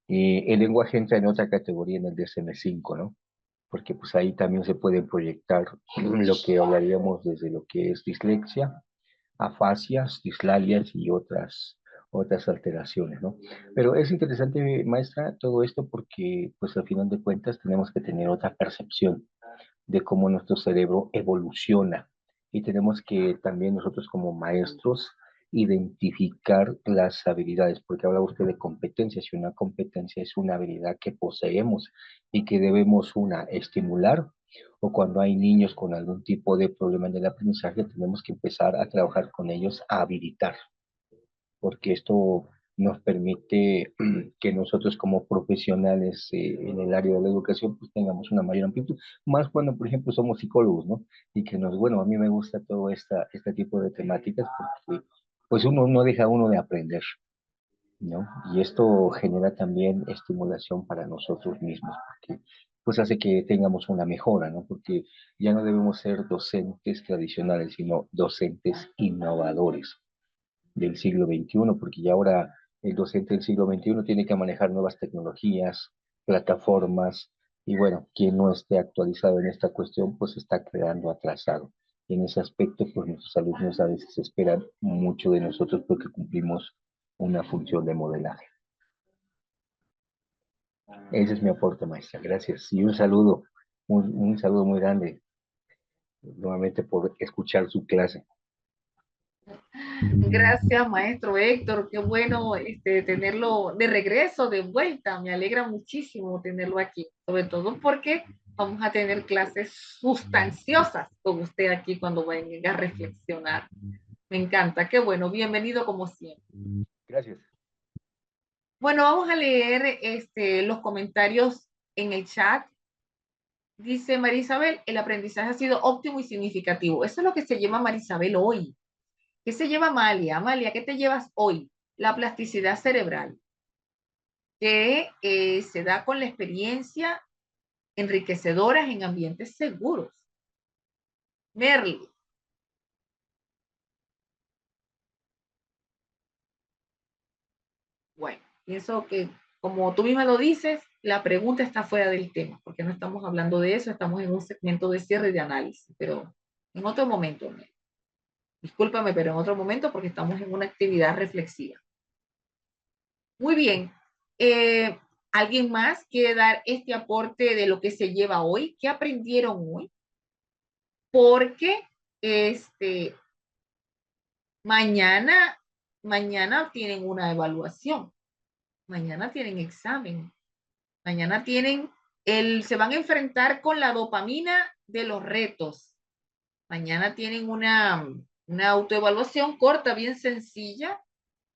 El lenguaje entra en otra categoría en el DSM-5, ¿no? Porque pues ahí también se pueden proyectar lo que hablaríamos desde lo que es dislexia, afasias, dislalias y otras alteraciones, ¿no? Pero es interesante, maestra, todo esto porque, pues al final de cuentas, tenemos que tener otra percepción de cómo nuestro cerebro evoluciona y tenemos que también nosotros como maestros identificar las habilidades, porque habla usted de competencias y una competencia es una habilidad que poseemos y que debemos una estimular o cuando hay niños con algún tipo de problema en el aprendizaje tenemos que empezar a trabajar con ellos a habilitar porque esto nos permite que nosotros como profesionales en el área de la educación pues tengamos una mayor amplitud, más cuando por ejemplo somos psicólogos, ¿no? Y que nos, bueno, a mí me gusta todo este tipo de temáticas porque pues uno no deja uno de aprender, ¿no? Y esto genera también estimulación para nosotros mismos, porque pues hace que tengamos una mejora, ¿no? Porque ya no debemos ser docentes tradicionales, sino docentes innovadores del siglo XXI, porque ya ahora el docente del siglo XXI tiene que manejar nuevas tecnologías, plataformas, y bueno, quien no esté actualizado en esta cuestión, pues está quedando atrasado. Y en ese aspecto, pues nuestros alumnos a veces esperan mucho de nosotros porque cumplimos una función de modelaje. Ese es mi aporte, maestra. Gracias. Y un saludo muy grande, nuevamente por escuchar su clase. Gracias, maestro Héctor. Qué bueno tenerlo de regreso, de vuelta. Me alegra muchísimo tenerlo aquí, sobre todo porque vamos a tener clases sustanciosas con usted aquí cuando venga a reflexionar. Me encanta. Qué bueno. Bienvenido como siempre. Gracias. Bueno, vamos a leer los comentarios en el chat. Dice Marisabel, el aprendizaje ha sido óptimo y significativo. Eso es lo que se lleva Marisabel hoy. ¿Qué se lleva Amalia? Amalia, ¿qué te llevas hoy? La plasticidad cerebral, que se da con la experiencia enriquecedoras en ambientes seguros. Merly, bueno, pienso que como tú misma lo dices, la pregunta está fuera del tema, porque no estamos hablando de eso, estamos en un segmento de cierre y de análisis, pero en otro momento, discúlpame, pero en otro momento porque estamos en una actividad reflexiva. Muy bien. Eh, ¿Alguien más quiere dar este aporte de lo que se lleva hoy? ¿Qué aprendieron hoy? Porque este, mañana, mañana tienen una evaluación, mañana tienen examen, mañana se van a enfrentar con la dopamina de los retos. Mañana tienen una autoevaluación corta, bien sencilla,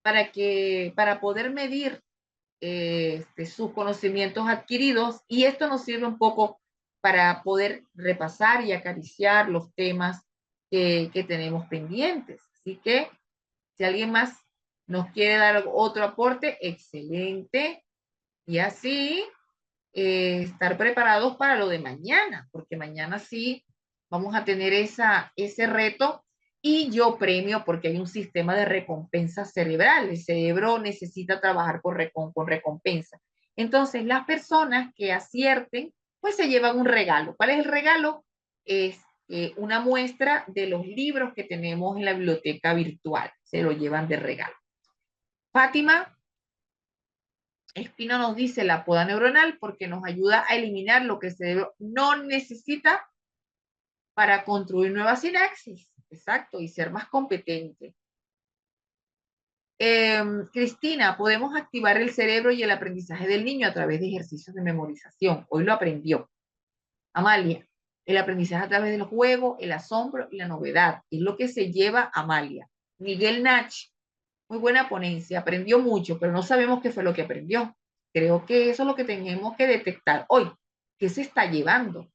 para poder medir sus conocimientos adquiridos y esto nos sirve un poco para poder repasar y acariciar los temas que tenemos pendientes. Así que si alguien más nos quiere dar otro aporte, excelente. Y así estar preparados para lo de mañana, porque mañana sí vamos a tener ese reto y yo premio porque hay un sistema de recompensa cerebral. El cerebro necesita trabajar con recompensa. Entonces, las personas que acierten, pues se llevan un regalo. ¿Cuál es el regalo? Es una muestra de los libros que tenemos en la biblioteca virtual. Se lo llevan de regalo. Fátima, Espino nos dice la poda neuronal porque nos ayuda a eliminar lo que el cerebro no necesita para construir nuevas sinapsis. Exacto, y ser más competente. Cristina, podemos activar el cerebro y el aprendizaje del niño a través de ejercicios de memorización. Hoy lo aprendió. Amalia, el aprendizaje a través del juego, el asombro y la novedad. Es lo que se lleva Amalia. Miguel Nach, muy buena ponencia, aprendió mucho, pero no sabemos qué fue lo que aprendió. Creo que eso es lo que tenemos que detectar hoy. ¿Qué se está llevando?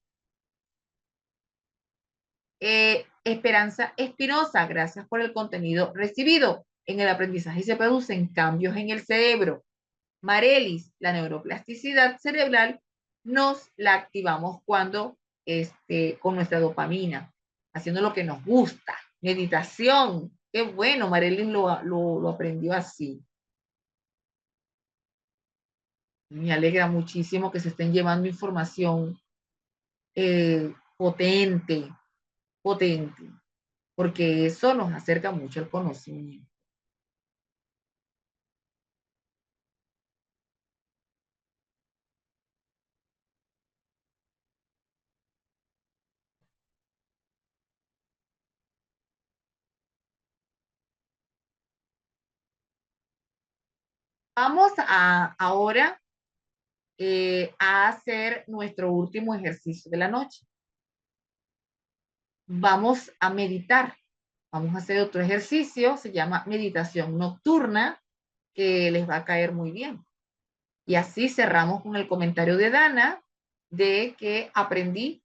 Esperanza Espinosa, gracias por el contenido recibido. En el aprendizaje se producen cambios en el cerebro. Marelis, la neuroplasticidad cerebral, nos la activamos cuando con nuestra dopamina, haciendo lo que nos gusta. Meditación, qué bueno, Marelis lo aprendió así. Me alegra muchísimo que se estén llevando información potente, potente, porque eso nos acerca mucho al conocimiento. Vamos ahora a hacer nuestro último ejercicio de la noche. Vamos a meditar. Vamos a hacer otro ejercicio, se llama meditación nocturna, que les va a caer muy bien. Y así cerramos con el comentario de Dana de que aprendí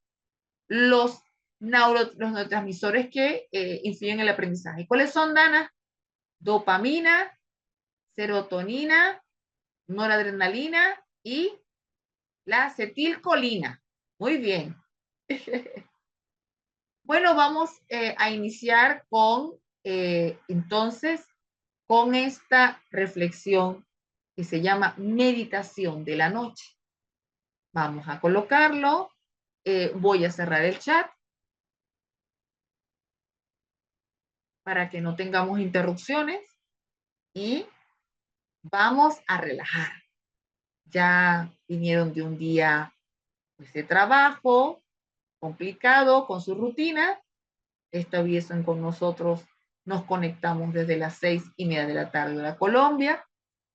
los neurotransmisores que influyen en el aprendizaje. ¿Cuáles son, Dana? Dopamina, serotonina, noradrenalina y la acetilcolina. Muy bien. Bueno, vamos a iniciar con, entonces, con esta reflexión que se llama meditación de la noche. Vamos a colocarlo. Voy a cerrar el chat para que no tengamos interrupciones y vamos a relajar. Ya vinieron de un día pues, de trabajo complicado con su rutina. Estuviesen con nosotros, nos conectamos desde las 6:30 de la tarde de la Colombia.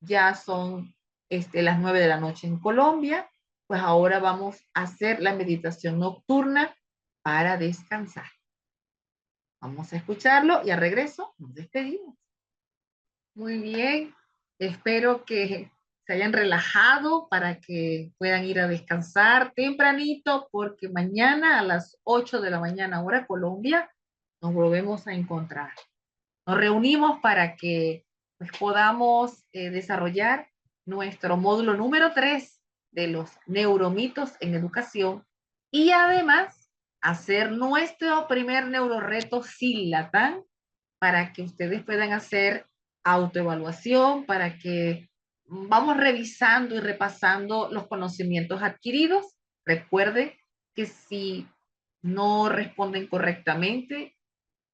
Ya son las 9 de la noche en Colombia. Pues ahora vamos a hacer la meditación nocturna para descansar. Vamos a escucharlo y al regreso nos despedimos. Muy bien, espero que se hayan relajado para que puedan ir a descansar tempranito porque mañana a las 8 de la mañana hora Colombia nos volvemos a encontrar. Nos reunimos para que pues, podamos desarrollar nuestro módulo número 3 de los neuromitos en educación y además hacer nuestro primer neuroreto SILATAN para que ustedes puedan hacer autoevaluación, para que vamos revisando y repasando los conocimientos adquiridos. Recuerden que si no responden correctamente,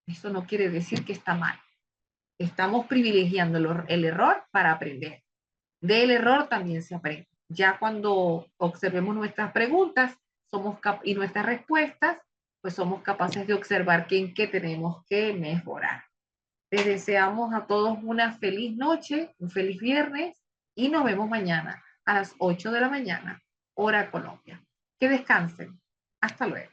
eso no quiere decir que está mal. Estamos privilegiando el error para aprender. Del error también se aprende. Ya cuando observemos nuestras preguntas y nuestras respuestas, pues somos capaces de observar en qué tenemos que mejorar. Les deseamos a todos una feliz noche, un feliz viernes y nos vemos mañana a las 8 de la mañana, hora Colombia. Que descansen. Hasta luego.